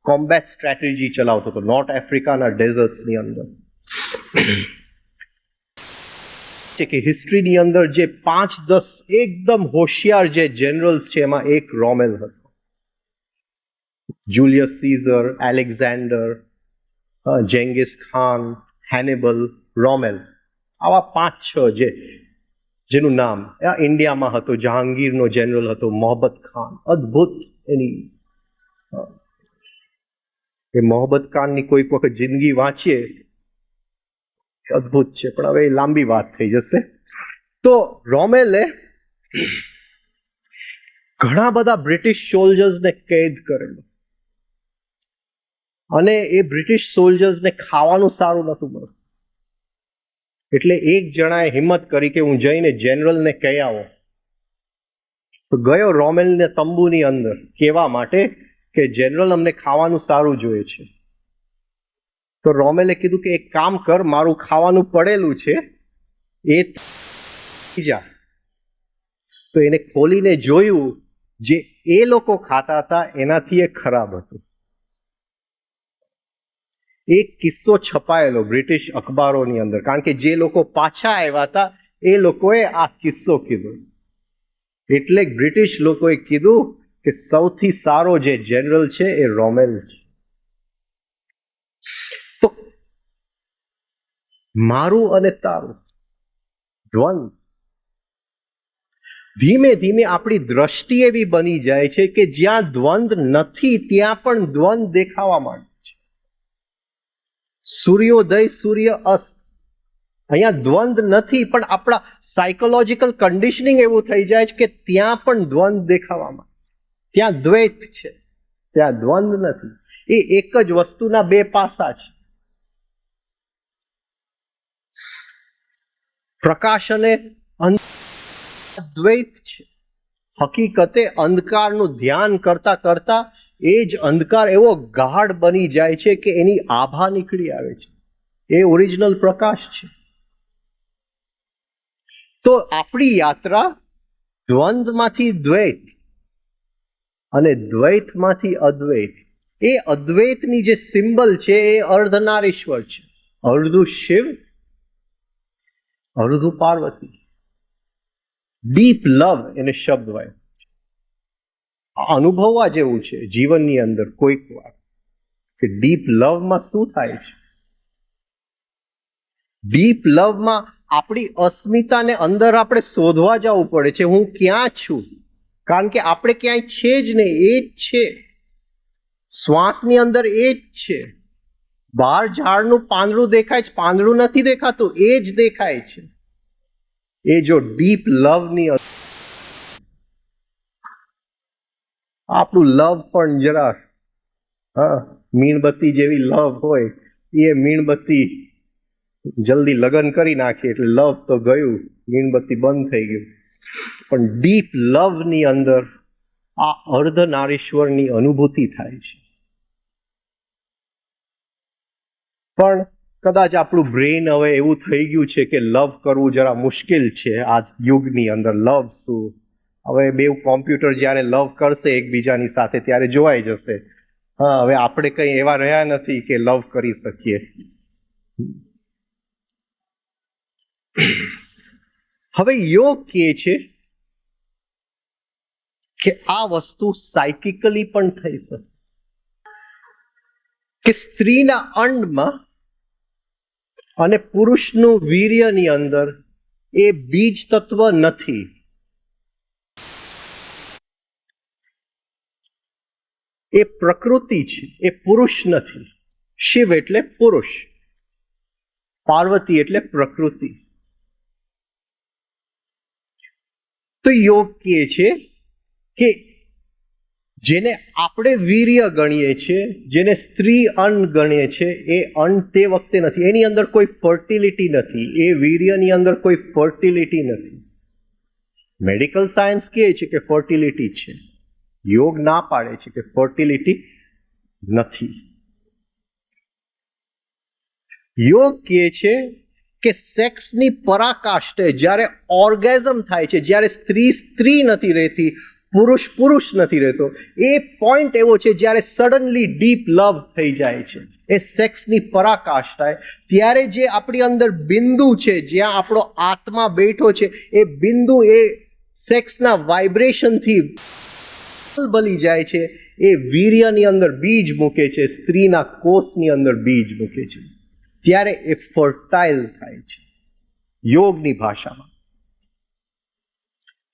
કોમ્બેટ સ્ટ્રેટેજી ચલાવતો હતો, નોર્થ આફ્રિકાના ડેઝર્ટ્સની અંદર. કે હિસ્ટ્રીની અંદર જે 5-10 એકદમ હોશિયાર જે જનરલ્સ છે એમાં એક રોમેલ હતો. Julius seizure, Alexander, જેંગિસ Khan, હેનિબલ, Rommel, આવા 5-6 જેનું નામ ઇન્ડિયામાં હતું. જહાંગીરનો જનરલ હતો મોહબ્બત ખાન. અદ્ભુત એની એ મોહબ્બત ખાનની કોઈક વખત જિંદગી વાંચીએ, અદ્ભુત છે, પણ હવે લાંબી વાત થઈ જશે. તો રોમેલે ઘણા બધા બ્રિટિશ સોલ્જર્સને કેદ કરેલો અને એ બ્રિટિશ સોલ્જર્સને ખાવાનું સારું નતું મળતું. એટલે એક જણાએ હિંમત કરી કે હું જઈને જનરલને કહી આવું. તો ગયો રોમેલને તંબુની અંદર કહેવા માટે કે જનરલ અમને ખાવાનું સારું જોઈએ છે. તો રોમેલે કીધું કે એક કામ કર, મારું ખાવાનું પડેલું છે એ જા. તો એને ખોલીને જોયું, જે એ લોકો ખાતા હતા એનાથી એ ખરાબ હતું. એક કિસ્સો છપાયેલો બ્રિટિશ અખબારોની અંદર, કારણ કે જે લોકો પાછા આવ્યા હતા એ લોકોએ આ કિસ્સો કીધો. એટલે બ્રિટિશ લોકોએ કીધું કે સૌથી સારો જે જનરલ છે એ રોમેલ છે. તો મારું અને તારું દ્વંદ ધીમે ધીમે આપણી દ્રષ્ટિ એવી બની જાય છે કે જ્યાં દ્વંદ નથી ત્યાં પણ દ્વંદ દેખાવા માંડે છે. સૂર્યોદય સૂર્ય અસ્ત, અહીંયા દ્વંદ નથી પણ આપણા સાયકોલોજીકલ કન્ડિશનિંગ એવું થઈ જાય છે કે ત્યાં પણ દ્વંદ દેખાવામાં, ત્યાં દ્વૈત છે, ત્યાં દ્વંદ નથી. એ એક જ વસ્તુના બે પાસા છે. પ્રકાશ અને દ્વૈત છે. હકીકતે અંધકારનું ધ્યાન કરતા કરતા એ જ અંધકાર એવો ગાઢ બની જાય છે કે એની આભા નીકળી આવે છે. એ ઓરિજિનલ પ્રકાશ છે. તો આપણી યાત્રા દ્વંદમાંથી દ્વૈત અને દ્વૈતમાંથી અદ્વૈત, એ અદ્વૈતની જે સિમ્બલ છે એ અર્ધનારીશ્વર છે. અડધું શિવ, અડધું પાર્વતી. ડીપ લવ એને શબ્દ હોય, અનુભવવા જેવું છે જીવનની અંદર કોઈક વાર કે ડીપ લવમાં શું થાય છે. ડીપ લવમાં આપણી અસ્મિતાને અંદર આપણે શોધવા જવું પડે છે. હું ક્યાં છું? કારણ કે આપણે ક્યાંય છે જ નહીં, એ જ છે. શ્વાસની અંદર એ જ છે. બહાર ઝાડનું પાંદડું દેખાય છે, પાંદડું નથી દેખાતું, એ જ દેખાય છે. એ જો ડીપ લવની આપણું લવ પણ જરા મીણબત્તી જેવી લવ હોય, એ મીણબત્તી જલ્દી લગ્ન કરી નાખીએ એટલે લવ તો ગયું, મીણબત્તી બંધ થઈ ગયું. પણ ડીપ લવની અંદર આ અર્ધનારીશ્વરની અનુભૂતિ થાય છે. પણ કદાચ આપણું બ્રેઇન હવે એવું થઈ ગયું છે કે લવ કરવું જરા મુશ્કેલ છે આ યુગની અંદર. લવ શું? હવે બે કોમ્પ્યુટર જ્યારે લવ કરશે એકબીજાની સાથે ત્યારે જોવાઈ જશે. હા, હવે આપણે કઈ એવા રહ્યા નથી કે લવ કરી શકીએ. હવે યોગ કહે છે કે આ વસ્તુ સાયકિકલી પણ થઈ શકે, કે સ્ત્રીના અંડમાં અને પુરુષનું વીર્યની અંદર એ બીજ તત્વ નથી. એ પ્રકૃતિ છે, એ પુરુષ નથી. શિવ એટલે પુરુષ, પાર્વતી એટલે પ્રકૃતિ. તો યોગ કહે છે કે જેને આપણે વીર્ય ગણીએ છીએ, જેને સ્ત્રી અંડ ગણીએ છીએ, એ અંડ તે વખતે નથી, એની અંદર કોઈ ફર્ટિલિટી નથી, એ વીર્યની અંદર કોઈ ફર્ટિલિટી નથી. મેડિકલ સાયન્સ કહે છે કે ફર્ટિલિટી છે, યોગ ના પાડે છે કે ફર્ટિલિટી નથી. યોગ કહે છે કે સેક્સની પરાકાષ્ઠે જ્યારે ઓર્ગેઝમ થાય છે, જ્યારે સ્ત્રી નથી રહેતી, પુરુષ પુરુષ નથી રહેતો, એ પોઈન્ટ એવો છે જ્યારે સડનલી ડીપ લવ થઈ જાય છે. એ સેક્સની પરાકાષ્ઠા, ત્યારે જે આપણી અંદર બિંદુ છે, જ્યાં આપણો આત્મા બેઠો છે, એ બિંદુ એ સેક્સના વાઇબ્રેશનથી બની જાય છે. એ વીર્યની અંદર બીજ મૂકે છે, સ્ત્રીના કોષની અંદર બીજ મૂકે છે, ત્યારે એ ફર્ટાઇલ થાય છે યોગની ભાષામાં.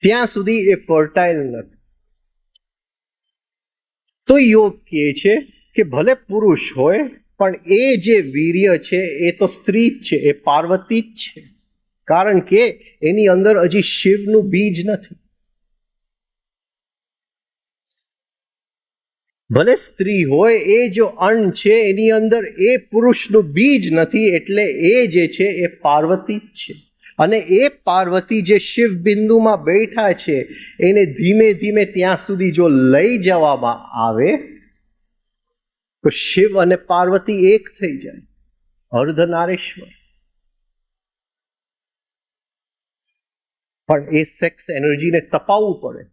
ત્યાં સુધી એ ફર્ટાઇલ નથી. તો યોગ કહે છે કે ભલે પુરુષ હોય પણ એ જે વીર્ય છે એ તો સ્ત્રી જ છે, એ પાર્વતી જ છે, કારણ કે એની અંદર હજી શિવનું બીજ નથી. ભલે સ્ત્રી હોય, એ જો અંડ છે એની અંદર એ પુરુષનું બીજ નથી, એટલે એ જે છે એ પાર્વતી જ છે. અને એ પાર્વતી જે શિવ બિંદુમાં બેઠા છે, એને ધીમે ધીમે ત્યાં સુધી જો લઈ જવામાં આવે તો શિવ અને પાર્વતી એક થઈ જાય, અર્ધનારીશ્વર. પણ એ સેક્સ એનર્જીને તપાવવું પડે,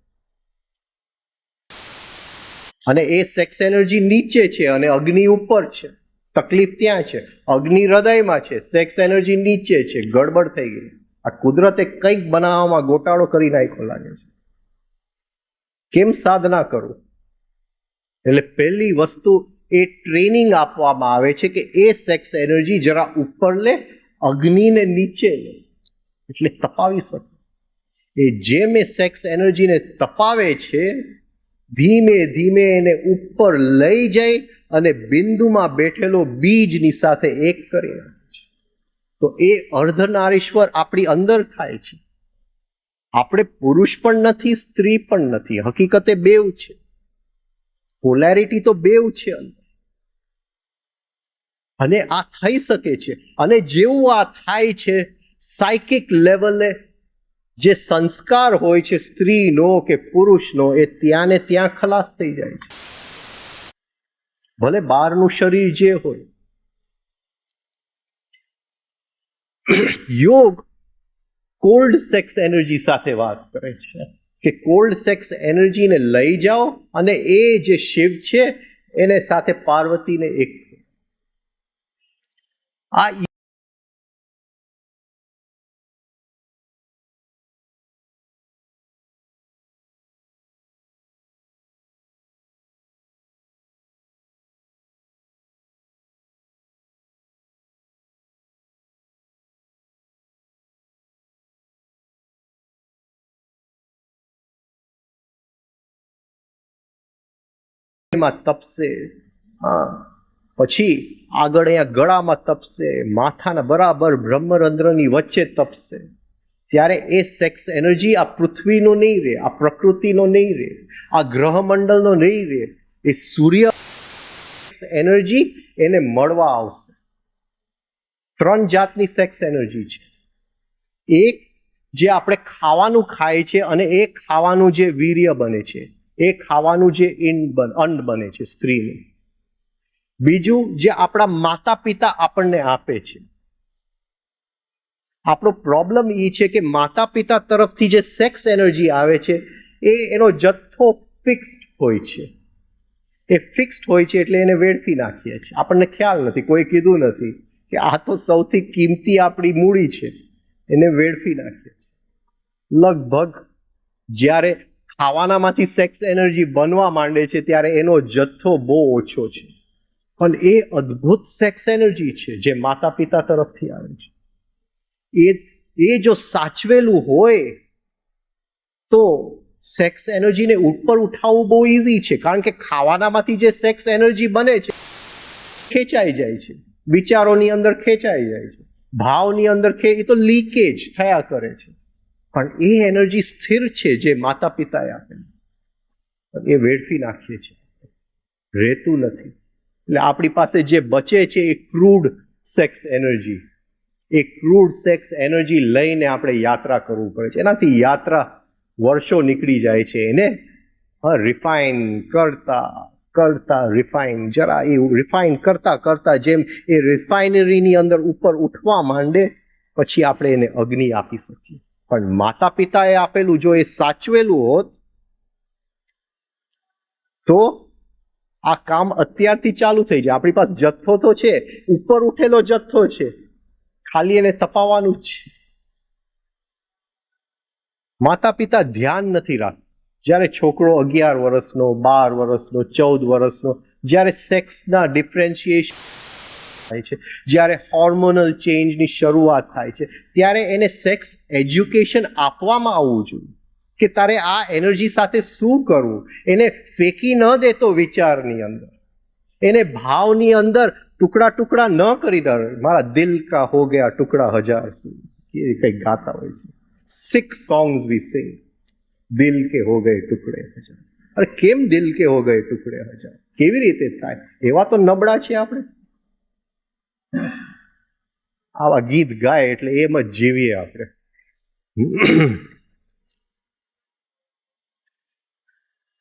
અને એ સેક્સ એનર્જી નીચે છે અને અગ્નિ ઉપર છે. તકલીફ ત્યાં છે, અગ્નિ હૃદયમાં છે, સેક્સ એનર્જી નીચે છે. ગડબડ થઈ ગઈ. આ કુદરતે કંઈક બનાવવામાં ગોટાળો કરી નાખ્યો લાગે છે. કેમ સાધના કરું? એટલે પહેલી વસ્તુ એ ટ્રેનિંગ આપવામાં આવે છે કે એ સેક્સ એનર્જી જરા ઉપર લે, અગ્નિને નીચે લે, એટલે તપાવી શકે. એ જેમ એ સેક્સ એનર્જીને તપાવે છે, ધીમે ધીમે એને ઉપર લઈ જાય અને બિંદુમાં બેઠેલો બીજની સાથે એક કરી નાખે છે. તો એ અર્ધનારીશ્વર આપણી અંદર થાય છે. આપણે પુરુષ પણ નથી, સ્ત્રી પણ નથી, હકીકતે બેવ છે. પોલેરિટી તો બેવ છે અંદર. અને આ થઈ શકે છે. અને જેવું આ થાય છે, સાયકિક લેવલે જે સંસ્કાર હોય છે સ્ત્રીનો કે પુરુષનો, એ ત્યાં ને ત્યાં ખલાસ થઈ જાય છે. ભલે બહારનું શરીર જે હોય. યોગ કોલ્ડ સેક્સ એનર્જી સાથે વાત કરે છે કે કોલ્ડ સેક્સ એનર્જીને લઈ જાઓ અને એ જે શિવ છે એને સાથે પાર્વતીને એક. આ તપશે, પછી આગળ અહીંયા ગળામાં તપશે, માથાના બરાબર બ્રહ્મરંધ્રની વચ્ચે તપશે. ત્યારે એ સેક્સ એનર્જી આ પૃથ્વીનો નહીં રહે, આ પ્રકૃતિનો નહીં રહે, આ ગ્રહમંડળનો નહીં રહે. એ સૂર્ય એનર્જી એને મળવા આવશે. 3 જાતની સેક્સ એનર્જી છે. એક જે આપણે ખાવાનું ખાય છે અને એ ખાવાનું જે વીર્ય બને છે, એ ખાવાનું જે અંડ બને છે સ્ત્રીનું. બીજું જે આપણા માતા પિતા આપણને આપે છે. આપણો પ્રોબ્લેમ એ છે કે માતા પિતા તરફથી જે સેક્સ એનર્જી આવે છે એનો જથ્થો ફિક્સ્ડ હોય છે. એ ફિક્સ્ડ હોય છે એટલે એને વેડફી નાખીએ છીએ. આપણને ખ્યાલ નથી, કોઈ કીધું નથી કે આ તો સૌથી કિંમતી આપણી મૂડી છે, એને વેડફી નાખીએ છીએ. લગભગ જ્યારે ખાવાનામાંથી સેક્સ એનર્જી બનવા માંડે છે ત્યારે એનો જથ્થો બહુ ઓછો છે. પણ એ અદ્ભુત સેક્સ એનર્જી છે જે માતા પિતા તરફથી આવે છે. એ જો સાચવેલું હોય તો સેક્સ એનર્જીને ઉપર ઉઠાવવું બહુ ઇઝી છે. કારણ કે ખાવાનામાંથી જે સેક્સ એનર્જી બને છે ખેંચાઈ જાય છે, વિચારોની અંદર ખેંચાઈ જાય છે, ભાવની અંદર એ તો લીકેજ થયા કરે છે. પણ એ એનર્જી સ્થિર છે જે માતા પિતાએ આપેલી, એ વેડફી નાખીએ છીએ, રહેતું નથી. એટલે આપણી પાસે જે બચે છે એ ક્રૂડ સેક્સ એનર્જી. એ ક્રૂડ સેક્સ એનર્જી લઈને આપણે યાત્રા કરવું પડે છે. એનાથી યાત્રા વર્ષો નીકળી જાય છે. એને રિફાઇન કરતા કરતા રિફાઇન, જરા એ રિફાઇન કરતા કરતા જેમ એ રિફાઇનરીની અંદર ઉપર ઉઠવા માંડે પછી આપણે એને અગ્નિ આપી શકીએ. પણ માતા પિતાએ આપેલું જો એ સાચવેલું હોત તો આ કામ અત્યારથી ચાલુ થઈ જાય. આપણી પાસે જથ્થો તો છે, ઉપર ઉઠેલો જથ્થો છે, ખાલી એને તપાવવાનું જ છે. માતા પિતા ધ્યાન નથી રાખતા. જ્યારે છોકરો 11 વર્ષનો, 12 વર્ષનો, 14 વર્ષનો, જ્યારે સેક્સના ડિફરન્શિએશન થાય છે, જ્યારે હોર્મોનલ ચેન્જની શરૂઆત થાય છે, ત્યારે એને સેક્સ એજ્યુકેશન આપવામાં આવવું જોઈએ કે તારે આ એનર્જી સાથે શું કરવું. એને ફેંકી ન દેતો વિચારની અંદર, એને ભાવની અંદર ટુકડા ટુકડા ન કરી દે. મારા દિલ કા હો ગયા ટુકડા હજાર, કંઈક ગાતા હોય છે. 6 songs we sing, દિલ કે હો ગયે ટુકડે હજાર. અરે કેમ દિલ કે હો ગયે ટુકડે હજાર? કેવી રીતે થાય? એવા તો નબળા છે આપણે. આવા ગીત ગાય એટલે એમ જ જીવીએ આપણે.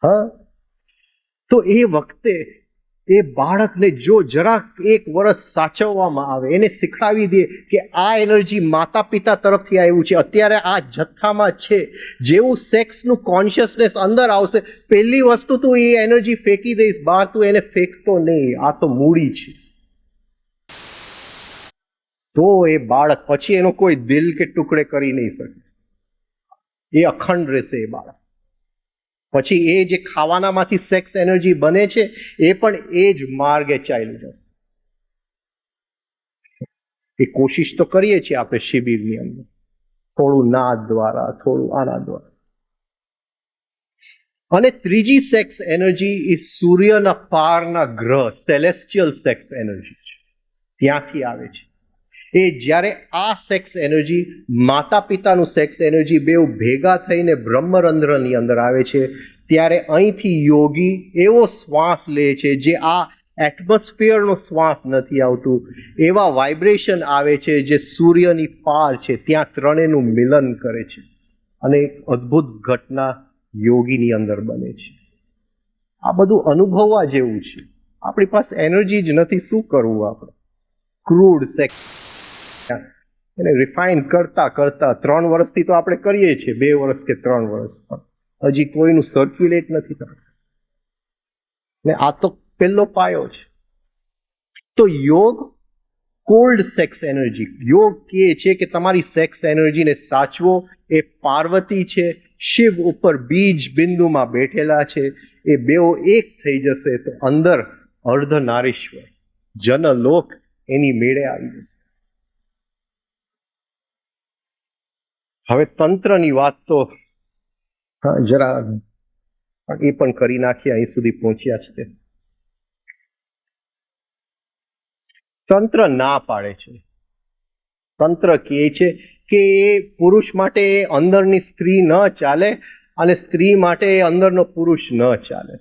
હા, તો એ વખતે એ બાળકને જો જરાક 1 વર્ષ સાચવવામાં આવે, એને શીખડાવી દે કે આ એનર્જી માતા પિતા તરફથી આવ્યું છે, અત્યારે આ જથ્થામાં છે. જેવું સેક્સનું કોન્શિયસનેસ અંદર આવશે, પહેલી વસ્તુ તું એ એનર્જી ફેંકી દઈશ બહાર, તું એને ફેંકતો નહીં. આ તો મૂડી છે. તો એ બાળક પછી એનો કોઈ દિલ કે ટુકડે કરી નહીં શકે. એ અખંડ રહેશે એ બાળક. પછી એ જે ખાવાનામાંથી સેક્સ એનર્જી બને છે એ પણ એ જ માર્ગે ચાલ્યું જશે. એ કોશિશ તો કરીએ છીએ આપણે શિબિરની અંદર, થોડું નાદ દ્વારા, થોડું આના દ્વારા. અને ત્રીજી સેક્સ એનર્જી એ સૂર્યના પારના ગ્રહ સેલેસ્ટિયલ સેક્સ એનર્જી છે, ત્યાંથી આવે છે. એ જ્યારે આ સેક્સ એનર્જી માતા પિતાનું સેક્સ એનર્જી બેઉ ભેગા થઈને બ્રહ્મરંધ્રની અંદર આવે છે, ત્યારે અહીંથી યોગી એવો શ્વાસ લે છે જે આ એટમોસ્ફિયરનો શ્વાસ નથી આવતું, એવા વાઇબ્રેશન આવે છે જે સૂર્યની પાર છે, ત્યાં ત્રણેયનું મિલન કરે છે અને એક અદ્ભુત ઘટના યોગીની અંદર બને છે. આ બધું અનુભવવા જેવું છે. આપણી પાસે એનર્જી જ નથી, શું કરવું આપણે? ક્રૂડ સેક્સ એને રિફાઇન કરતા કરતા 3 વર્ષથી તો આપણે કરીએ છીએ, 2 વર્ષ કે 3 વર્ષ, પણ હજી કોઈનું સર્ક્યુલેટ નથી થતું. ને આ તો પહેલો પાયો છે. તો યોગ કોલ્ડ સેક્સ એનર્જી, યોગ કહે છે કે તમારી સેક્સ એનર્જીને સાચવો. એ પાર્વતી છે, શિવ ઉપર બીજ બિંદુમાં બેઠેલા છે, એ બેઓ એક થઈ જશે તો અંદર અર્ધનારીશ્વર જનલોક એની મેળે આવી જશે. હવે તંત્રની વાત તો જરા એ પણ કરી નાખીએ, અહીં સુધી પહોંચ્યા જ તે. તંત્ર ના પાડે છે. તંત્ર કહે છે કે એ પુરુષ માટે અંદરની સ્ત્રી ન ચાલે અને સ્ત્રી માટે અંદરનો પુરુષ ન ચાલે.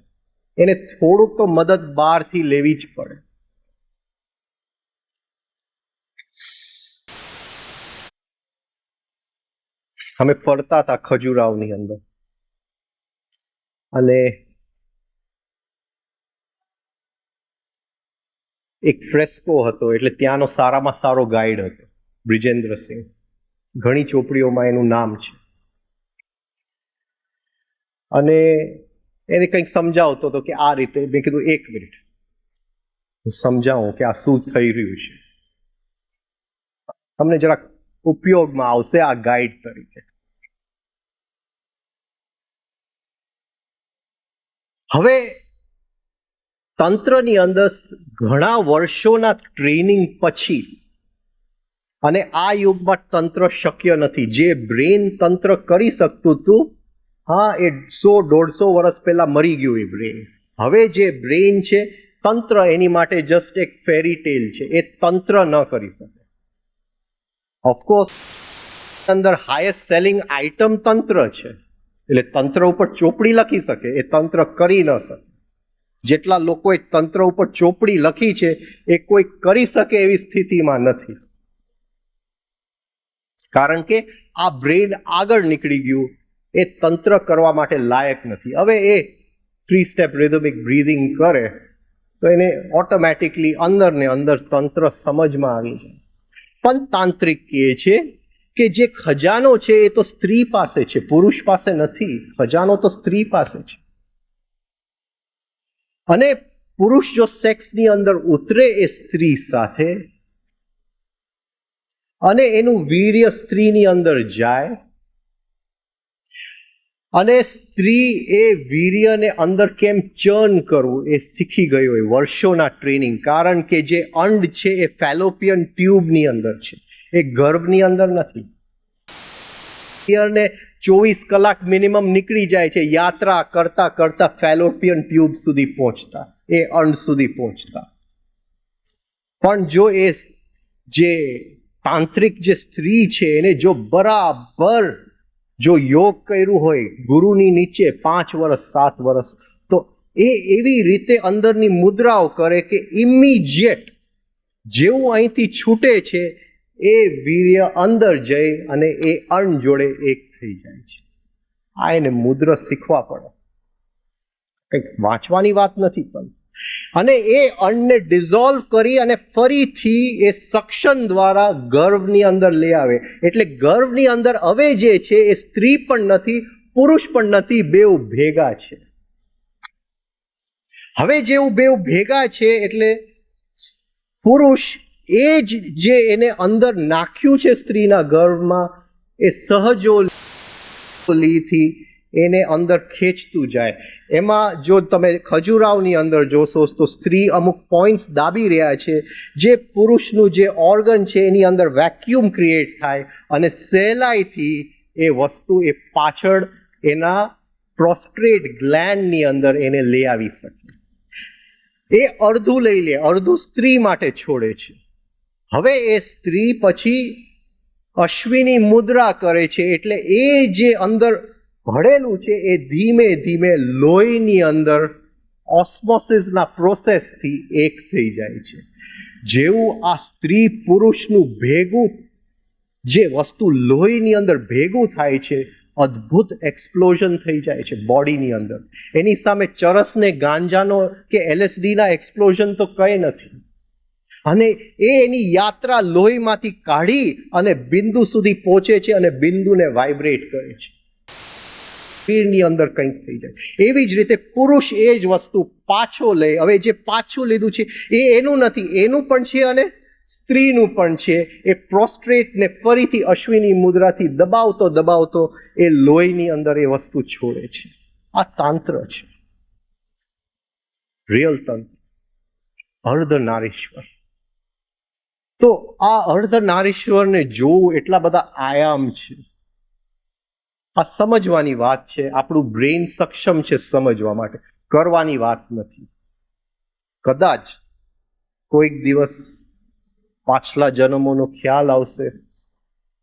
એને થોડુંક તો મદદ બહારથી લેવી જ પડે. અમે ફરતા હતા ખજુરાવની અંદર અને એક ફ્રેસ્કો હતો, એટલે ત્યાંનો સારામાં સારો ગાઈડ હતો બ્રિજેન્દ્રસિંહ. ઘણી ચોપડીઓમાં એનું નામ છે. અને એને કંઈક સમજાવતો હતો કે આ રીતે. મેં કીધું 1 મિનિટ હું સમજાવું કે આ શું થઈ રહ્યું છે, તમને જરાક ઉપયોગમાં આવશે આ ગાઈડ તરીકે. હવે તંત્રની અંદર ઘણા વર્ષોના ટ્રેનિંગ પછી, અને આ યુગમાં તંત્ર શક્ય નથી. જે બ્રેન તંત્ર કરી શકતું હતું, હા, એ 100-150 વર્ષ પહેલા મરી ગયું એ બ્રેન. હવે જે બ્રેન છે, તંત્ર એની માટે જસ્ટ એક ફેરી ટેલ છે. એ તંત્ર ન કરી શકે. ઓફકોર્સ અંદર હાઈએસ્ટ સેલિંગ આઇટમ તંત્ર છે, એટલે તંત્ર ઉપર ચોપડી લખી શકે, એ તંત્ર કરી ન શકે. જેટલા લોકોએ તંત્ર ઉપર ચોપડી લખી છે એ કોઈ કરી શકે એવી સ્થિતિમાં નથી, કારણ કે આ બ્રેન આગળ નીકળી ગયું, એ તંત્ર કરવા માટે લાયક નથી. હવે એ 3 સ્ટેપ રિધમિક બ્રીધિંગ કરે તો એને ઓટોમેટિકલી અંદર ને અંદર તંત્ર સમજમાં આવી જાય. પણ તાંત્રિક કહે છે કે જે ખજાનો છે એ તો સ્ત્રી પાસે છે, પુરુષ પાસે નથી. ખજાનો તો સ્ત્રી પાસે છે. અને પુરુષ જો સેક્સની અંદર ઉતરે એ સ્ત્રી સાથે અને એનું વીર્ય સ્ત્રીની અંદર જાય અને સ્ત્રી એ વીર્યને અંદર કેમ ચર્ન કરવું એ શીખી ગઈ હોય વર્ષોના ટ્રેનિંગ. કારણ કે જે અંડ છે એ ફેલોપિયન ટ્યુબની અંદર છે, એ ગર્ભની અંદર નથી. વીર્યને 24 કલાક મિનિમમ નીકળી જાય છે યાત્રા કરતા કરતા ફેલોપિયન ટ્યુબ સુધી પહોંચતા, એ અંડ સુધી પહોંચતા. પણ જો એ જે તાંત્રિક જે સ્ત્રી છે એને જો બરાબર જો યોગ કર્યું હોય ગુરુની નીચે 5 વર્ષ 7 વર્ષ, તો એ એવી રીતે અંદરની મુદ્રાઓ કરે કે ઇમિડિયેટ જેવું અહીંથી છૂટે છે એ વીર્ય અંદર જઈ અને એ અણ જોડે એક થઈ જાય છે. આ એને મુદ્રા શીખવા પડે, કંઈક વાંચવાની વાત નથી. પણ અને એ અણને ડિઝોલ્વ કરી અને ફરીથી એ સક્શન દ્વારા ગર્ભની અંદર લઈ આવે. એટલે ગર્ભની અંદર હવે જે છે એ સ્ત્રી પણ નથી, પુરુષ પણ નથી, બેઉ ભેગા છે. હવે જેવું બેઉ ભેગા છે એટલે પુરુષ એ જ જે એને અંદર નાખ્યું છે સ્ત્રીના ગર્ભમાં, એ સહજોલીથી એને અંદર ખેંચતું જાય. એમાં જો તમે ખજૂરાવની અંદર જોશો તો સ્ત્રી અમુક પોઈન્ટ્સ દાબી રહ્યા છે, જે પુરુષનું જે ઓર્ગન છે એની અંદર વેક્યુમ ક્રિએટ થાય અને સહેલાઈથી એ વસ્તુ એ પાછળ એના પ્રોસ્ટ્રેટ ગ્લેન્ડની અંદર એને લઈ આવી શકે. એ અડધું લઈ લે, અડધું સ્ત્રી માટે છોડે છે. હવે એ સ્ત્રી પછી અશ્વિની મુદ્રા કરે છે, એટલે એ જે અંદર ભળેલું છે એ ધીમે ધીમે લોહીની અંદર ઓસ્મોસિસના પ્રોસેસથી એક થઈ જાય છે. જેવું આ સ્ત્રી પુરુષનું ભેગું જે વસ્તુ લોહીની અંદર ભેગું થાય છે, અદ્ભુત એક્સપ્લોઝન થઈ જાય છે બોડીની અંદર. એની સામે ચરસ ને ગાંજાનો કે LSDના એક્સપ્લોઝન તો કંઈ નથી. અને એની યાત્રા લોહીમાંથી કાઢી અને બિંદુ સુધી પહોંચે છે અને બિંદુને વાઇબ્રેટ કરે છે. શરીરની અંદર કંઈક થઈ જાય. એવી જ રીતે પુરુષ એ જ વસ્તુ પાછો લે. હવે જે પાછું લીધું છે એ એનું નથી, એનું પણ છે અને સ્ત્રીનું પણ છે. એ પ્રોસ્ટ્રેટને ફરીથી અશ્વિની મુદ્રાથી દબાવતો દબાવતો એ લોહીની અંદર એ વસ્તુ છોડે છે. આ તંત્ર છે, રિયલ તંત્ર, અર્ધનારીશ્વર. તો આ અર્ધનારીશ્વરને જોવું એટલા બધા આયામ છે. આ સમજવાની વાત છે. આપણું બ્રેઇન સક્ષમ છે સમજવા માટે, કરવાની વાત નથી. કદાચ કોઈક દિવસ પાછલા જન્મોનો ખ્યાલ આવશે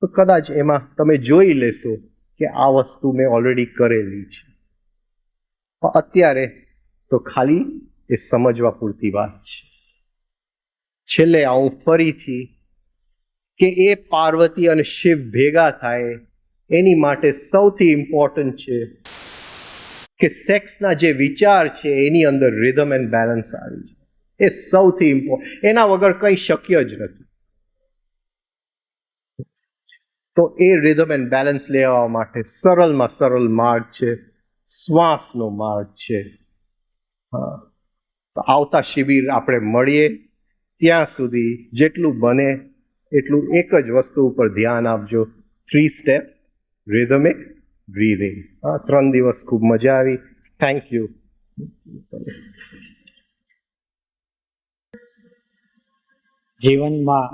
તો કદાચ એમાં તમે જોઈ લેશો કે આ વસ્તુ મેં ઓલરેડી કરેલી છે. અત્યારે તો ખાલી એ સમજવા પૂરતી વાત છે. છેલ્લે આવું ફરીથી કે એ પાર્વતી અને શિવ ભેગા થાય એની માટે સૌથી ઇમ્પોર્ટન્ટ છે કે સેક્સના જે વિચાર છે એની અંદર રિધમ એન્ડ બેલેન્સ આવી જાય. એ સૌથી ઇમ્પોર્ટન્ટ. એના વગર કંઈ શક્ય જ નથી. તો એ રિધમ એન્ડ બેલેન્સ લેવા માટે સરળમાં સરળ માર્ગ છે, શ્વાસનો માર્ગ છે. હા, તો આવતા શિબિર આપણે મળીએ ત્યાં સુધી જેટલું બને એટલું એક જ વસ્તુ ઉપર ધ્યાન આપજો. 3 સ્ટેપ રિધમિક બ્રીધિંગ. 3 દિવસ ખૂબ મજા આવી. Thank you. જીવનમાં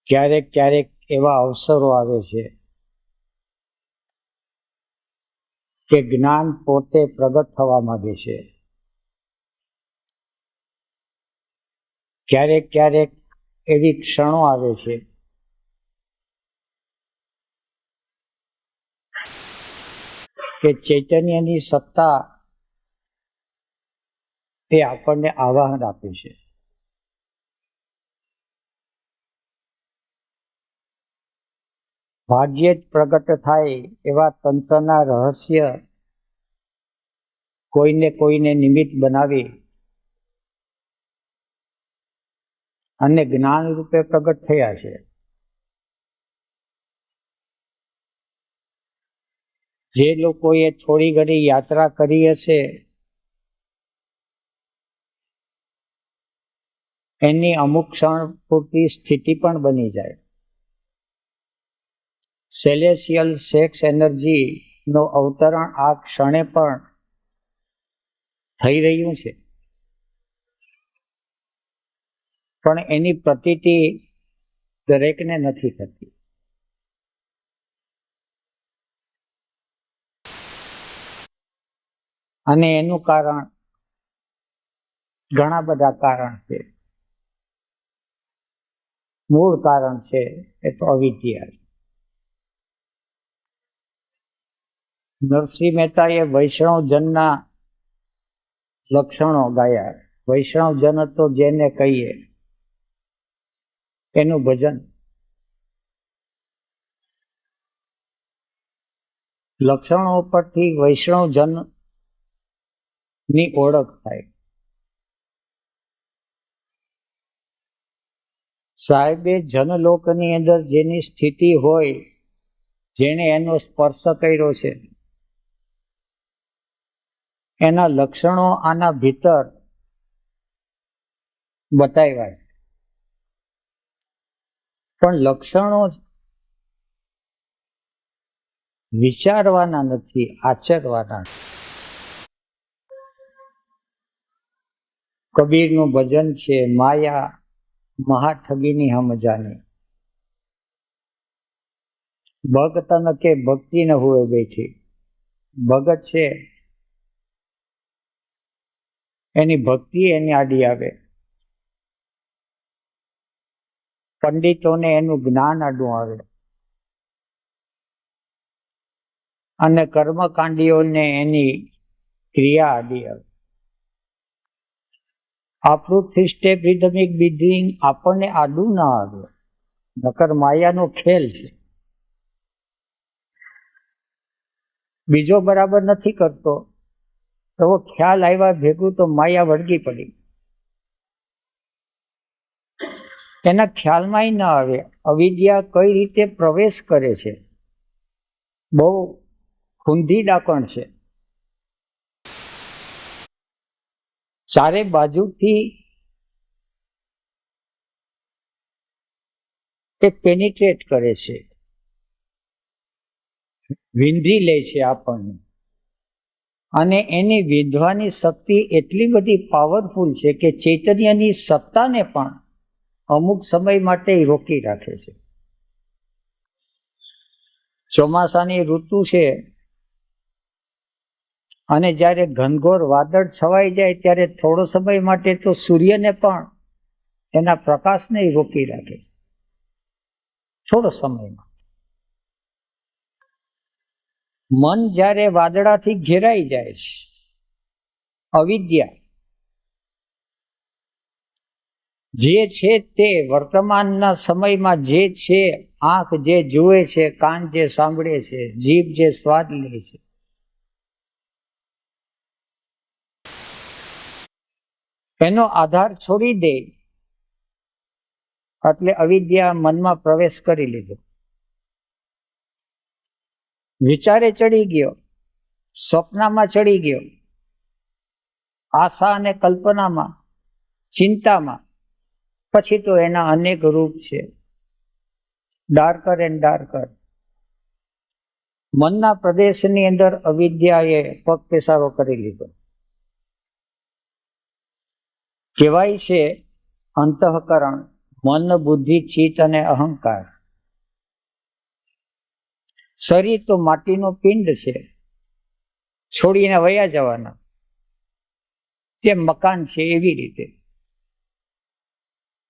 ક્યારેક ક્યારેક એવા અવસરો આવે છે કે જ્ઞાન પોતે પ્રગટ થવા માંગે છે. ક્યારેક ક્યારેક એવી ક્ષણો આવે છે કે ચૈતન્યની સત્તા એ આપણને આવાહન આપે છે. ભાગ્યે જ પ્રગટ થાય એવા તંત્રના રહસ્ય કોઈને નિમિત્ત બનાવી અને જ્ઞાન રૂપે પ્રગટ થયા છે. જે લોકોએ થોડી ઘણી યાત્રા કરી હશે એની અમુક ક્ષણ પૂરતી સ્થિતિ પણ બની જાય. સેલેશિયલ સેક્સ એનર્જી નો અવતરણ આ ક્ષણે પણ થઈ રહ્યું છે, પણ એની પ્રતીતિ દરેકને નથી થતી. અને એનું કારણ ઘણા બધા કારણ છે. મૂળ કારણ છે એ તો અવિદ્યા. નરસિંહ મહેતાએ વૈષ્ણવજનના લક્ષણો ગાયા. વૈષ્ણવજન તો જેને કહીએ એનું ભજન. લક્ષણો પરથી વૈષ્ણવજન ની ઓળખ થાય. સાહેબે જનલોકની અંદર જેની સ્થિતિ હોય, જેને એનો સ્પર્શ કર્યો છે, એના લક્ષણો આના ભીતર બતાવ્યા છે. પણ લક્ષણો વિચારવાના નથી, આચરવાના. કબીરનું ભજન છે, માયા મહાઠગીની હમ જાને, ભગત ન કે ભક્તિ ન હુએ બેઠી. ભગત છે એની ભક્તિ એની આડી આવે, પંડિતોને એનું જ્ઞાન આડું આવે, અને કર્મકાંડીઓને એની ક્રિયા આડી આવે. આપણું 3 સ્ટેપ રિધમિક બ્રીથિંગ આપણને આડું ના આવે, નકર માયાનો ખેલ છે. બીજો બરાબર નથી કરતો તો ખ્યાલ આવ્યા ભેગું તો માયા વળગી પડી, એના ખ્યાલમાં ન આવે અવિદ્યા કઈ રીતે પ્રવેશ કરે છે. બહુ ખૂંધી ડાકણ છે. ચારે બાજુથી એ પેનિટ્રેટ કરે છે, વિંધી લે છે આપણને, અને એની વિંધવાની શક્તિ એટલી બધી પાવરફુલ છે કે ચૈતન્યની સત્તાને પણ અમુક સમય માટે રોકી રાખે છે. ચોમાસાની ઋતુ છે અને જ્યારે ઘનઘોર વાદળ છવાઈ જાય ત્યારે થોડો સમય માટે તો સૂર્યને પણ એના પ્રકાશને રોકી રાખે છે, થોડો સમયમાં. મન જ્યારે વાદળાથી ઘેરાઈ જાય છે, અવિદ્યા જે છે તે વર્તમાનના સમયમાં જે છે, આંખ જે જુએ છે, કાન જે સાંભળે છે, જીભ જે સ્વાદ લે છે, એનો આધાર છોડી દે એટલે અવિદ્યા મનમાં પ્રવેશ કરી લીધો. વિચારે ચડી ગયો, સ્વપ્નમાં ચડી ગયો, આશા અને કલ્પનામાં, ચિંતામાં. પછી તો એના અનેક રૂપ છે, ડાર્કર એન્ડ ડાર્કર. મનના પ્રદેશની અંદર અવિદ્યાએ પગ પેસારો કરી લીધો. કહેવાય છે અંતઃકરણ, મન, બુદ્ધિ, ચિત્ત અને અહંકાર. શરીર તો માટીનો પિંડ છે, છોડીને વયા જવાના, તે મકાન છે એવી રીતે.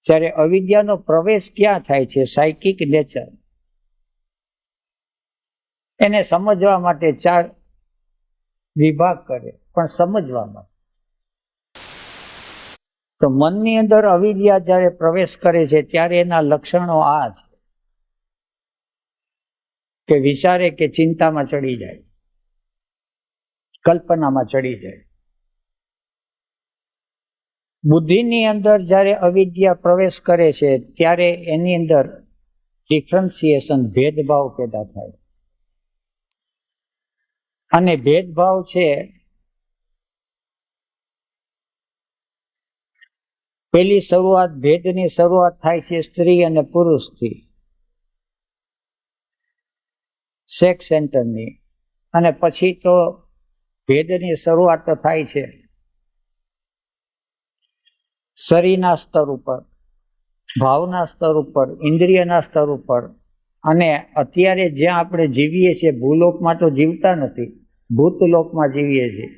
જ્યારે અવિદ્યાનો પ્રવેશ ક્યાં થાય છે? Psychic nature. એને સમજવા માટે 4 વિભાગ કરે, પણ સમજવામાં. તો મનની અંદર અવિદ્યા જ્યારે પ્રવેશ કરે છે ત્યારે એના લક્ષણો આ છે કે વિચારે કે ચિંતામાં ચડી જાય, કલ્પનામાં ચડી જાય. બુદ્ધિની અંદર જ્યારે અવિદ્યા પ્રવેશ કરે છે ત્યારે એની અંદર ડિફરન્સિએશન, ભેદભાવ પેદા થાય. અને ભેદભાવ છે પેલી શરૂઆત, ભેદની શરૂઆત થાય છે સ્ત્રી અને પુરુષથી, સેક્સ સેન્ટરની. અને પછી તો ભેદની શરૂઆત થાય છે શરીરના સ્તર ઉપર, ભાવના સ્તર ઉપર, ઇન્દ્રિયના સ્તર ઉપર. અને અત્યારે જ્યાં આપણે જીવીએ છીએ, ભૂલોકમાં તો જીવતા નથી, ભૂતલોકમાં જીવીએ છીએ.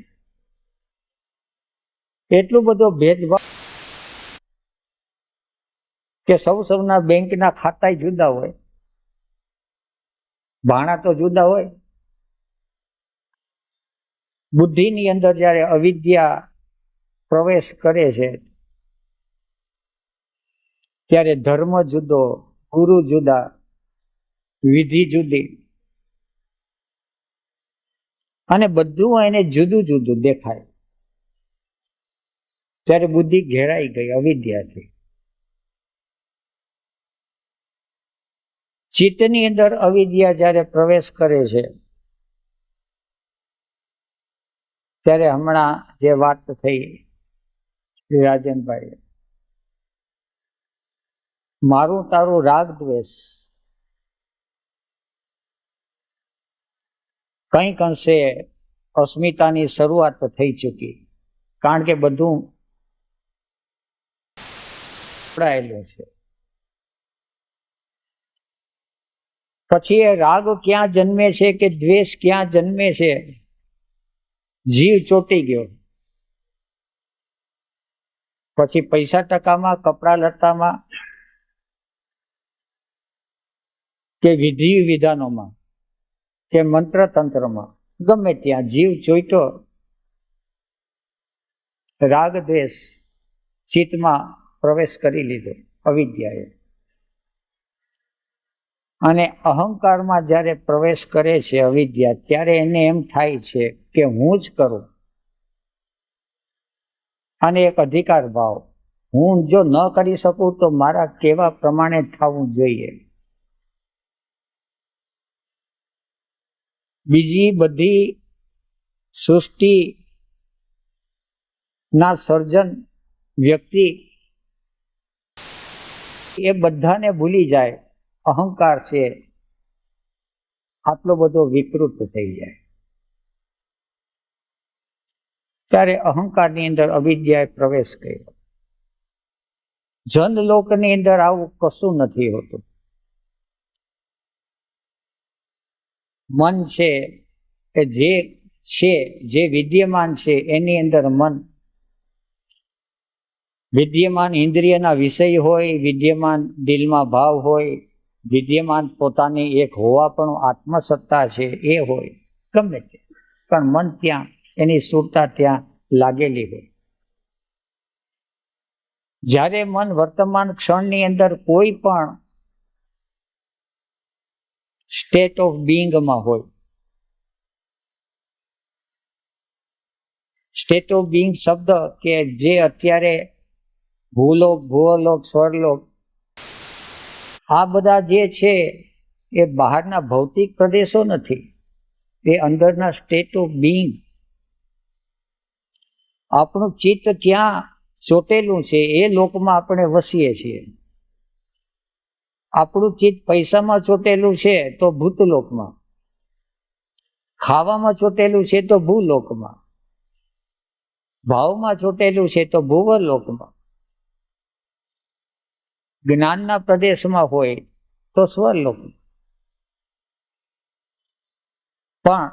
એટલું બધો ભેદભાવ કે સૌના બેંકના ખાતા જુદા હોય, ભાણા તો જુદા હોય. બુદ્ધિની અંદર જ્યારે અવિદ્યા પ્રવેશ કરે છે ત્યારે ધર્મ જુદો, ગુરુ જુદા, વિધિ જુદી, અને બધું એને જુદું જુદું દેખાય. ત્યારે બુદ્ધિ ઘેરાઈ ગઈ અવિદ્યાથી. ચિત્તની અંદર અવિદ્યા જ્યારે પ્રવેશ કરે છે ત્યારે હમણાં જે વાત થઈ રાજનભાઈ, મારું તારું રાગ દ્વેષ, કંઈક અંશે અસ્મિતાની શરૂઆત થઈ ચૂકી, કારણ કે બધું જોડાયેલું છે. પછી એ રાગ ક્યાં જન્મે છે કે દ્વેષ ક્યાં જન્મે છે, જીવ ચોંટી ગયો. પછી પૈસા ટકામાં, કપડા લત્તામાં કે વિધિ વિધાનોમાં કે મંત્ર તંત્રમાં, ગમે ત્યાં જીવ ચોંટ્યો. રાગ દ્વેષ ચિત્તમાં પ્રવેશ કરી લીધો અવિદ્યાએ. અને અહંકારમાં જ્યારે પ્રવેશ કરે છે અવિદ્યા, ત્યારે એને એમ થાય છે કે હું જ કરું. અને એક અધિકાર ભાવ, હું જો ન કરી શકું તો મારા કેવા પ્રમાણે થવું જોઈએ. બીજી બધી સૃષ્ટિ ના સર્જન વ્યક્તિ એ બધાને ભૂલી જાય. અહંકાર છે આટલો બધો વિકૃત થઈ જાય. ત્યારે અહંકારની અંદર અવિદ્યાએ પ્રવેશ કર્યો. જનલોકની અંદર આવું કશું નથી હોતું. મન છે કે જે વિદ્યમાન છે એની અંદર મન વિદ્યમાન, ઇન્દ્રિયના વિષય હોય, વિદ્યમાન દિલમાં ભાવ હોય, વિદ્યમાન પોતાની એક હોવાપણું આત્મસત્તા છે એ હોય, ગમે તે, પણ મન ત્યાં એની સુરતા ત્યાં લાગેલી હોય. જ્યારે મન વર્તમાન ક્ષણની અંદર કોઈ પણ સ્ટેટ ઓફ બીંગમાં હોય, સ્ટેટ ઓફ બીંગ શબ્દ કે જે અત્યારે ભૂલોક, ભૂઅલોક, સ્વરલોક આ બધા જે છે એ બહારના ભૌતિક પ્રદેશો નથી, એ અંદરના સ્ટેટ ઓફ બીંગ. આપણું ચિત્ત ક્યાં ચોટેલું છે એ લોકમાં આપણે વસીએ છીએ. આપણું ચિત્ત પૈસામાં ચોટેલું છે તો ભૂતલોકમાં, ખાવામાં ચોટેલું છે તો ભૂલોકમાં, ભાવમાં ચોટેલું છે તો ભૂવરલોકમાં, જ્ઞાનના પ્રદેશમાં હોય તો સ્વરલોકમાં. પણ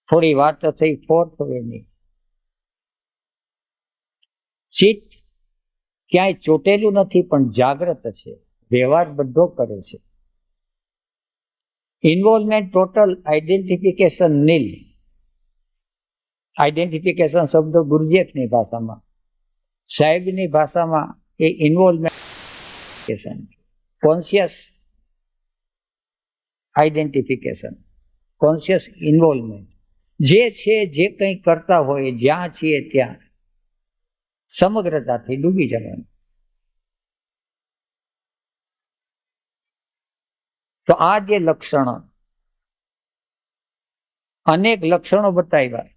થોડી વાત થઈ ફોર્થ વેની. ચિત્ત ક્યાંય ચોટેલું નથી પણ જાગ્રત છે, વ્યવહાર બધો કરે છે. Involvement total, identification nil. Identification શબ્દ ગુરજેફની ભાષામાં, સાહેબની ભાષામાં એ involvement, conscious identification, conscious involvement. જે છે, જે કંઈ કરતા હોય, જ્યાં છીએ ત્યાં સમગ્રતાથી ડૂબી જવાનું. તો આ જે લક્ષણો, અનેક લક્ષણો બતાવ્યા,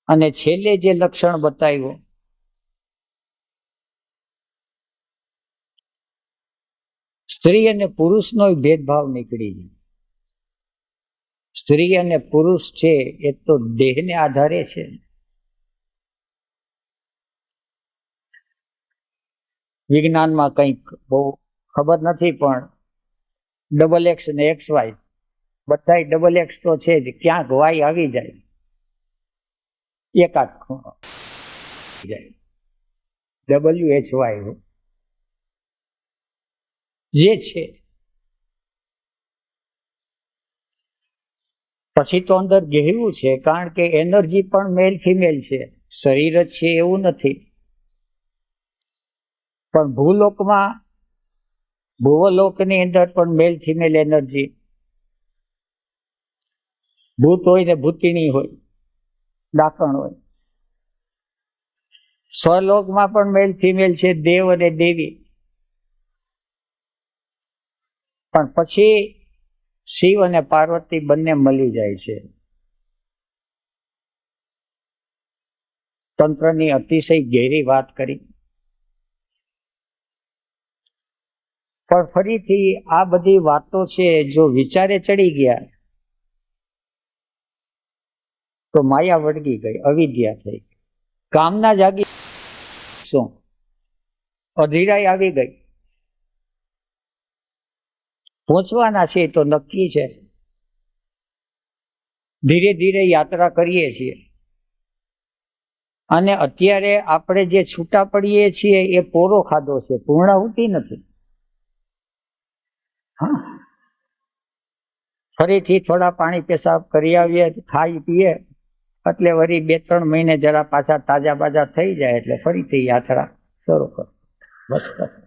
અને છેલ્લે જે લક્ષણ બતાવ્યું, સ્ત્રી અને પુરુષનો ભેદભાવ નીકળી જાય. સ્ત્રી અને પુરુષ છે એ તો દેહને આધારે છે. વિજ્ઞાનમાં કંઈક બહુ ખબર નથી, પણ XX ને XY બધા XX તો છે જ, ક્યાંક વાય આવી જાય, એકાદ ખૂણો જાય, WHY જે છે. પછી તો અંદર ગહેરું છે, કારણ કે એનર્જી પણ મેલ ફિમેલ છે, શરીર જ છે એવું નથી. પણ ભૂલોકમાં, ભૂવલોકની અંદર પણ મેલ ફિમેલ એનર્જી, ભૂત હોય ને ભૂતિણી હોય, ડાકણ હોય. સ્વલોકમાં પણ મેલ ફિમેલ છે, દેવ અને દેવી. પણ પછી શિવ અને પાર્વતી બંને મળી જાય છે. તંત્રની અતિશય ગહેરી વાત કરી. પણ ફરીથી આ બધી વાતો છે જો વિચારે ચડી ગયા તો માયા વળગી ગઈ, અવિદ્યા થઈ ગઈ, કામના જાગી, શું અધીરાઈ આવી ગઈ. પહોંચવાના છે તો નક્કી છે. ધીરે ધીરે યાત્રા કરીએ છીએ અને અત્યારે આપણે જે છૂટા પડીએ છીએ એ પોરો ખાધો છે, પૂર્ણાહુતિ નથી. હા, ફરીથી થોડા પાણી પેશાબ કરી આવીએ, ખાઈ પીએ એટલે વળી 2-3 મહિને જરા પાછા તાજા બાજા થઈ જાય એટલે ફરીથી યાત્રા શરૂ કરો. બસ બસ.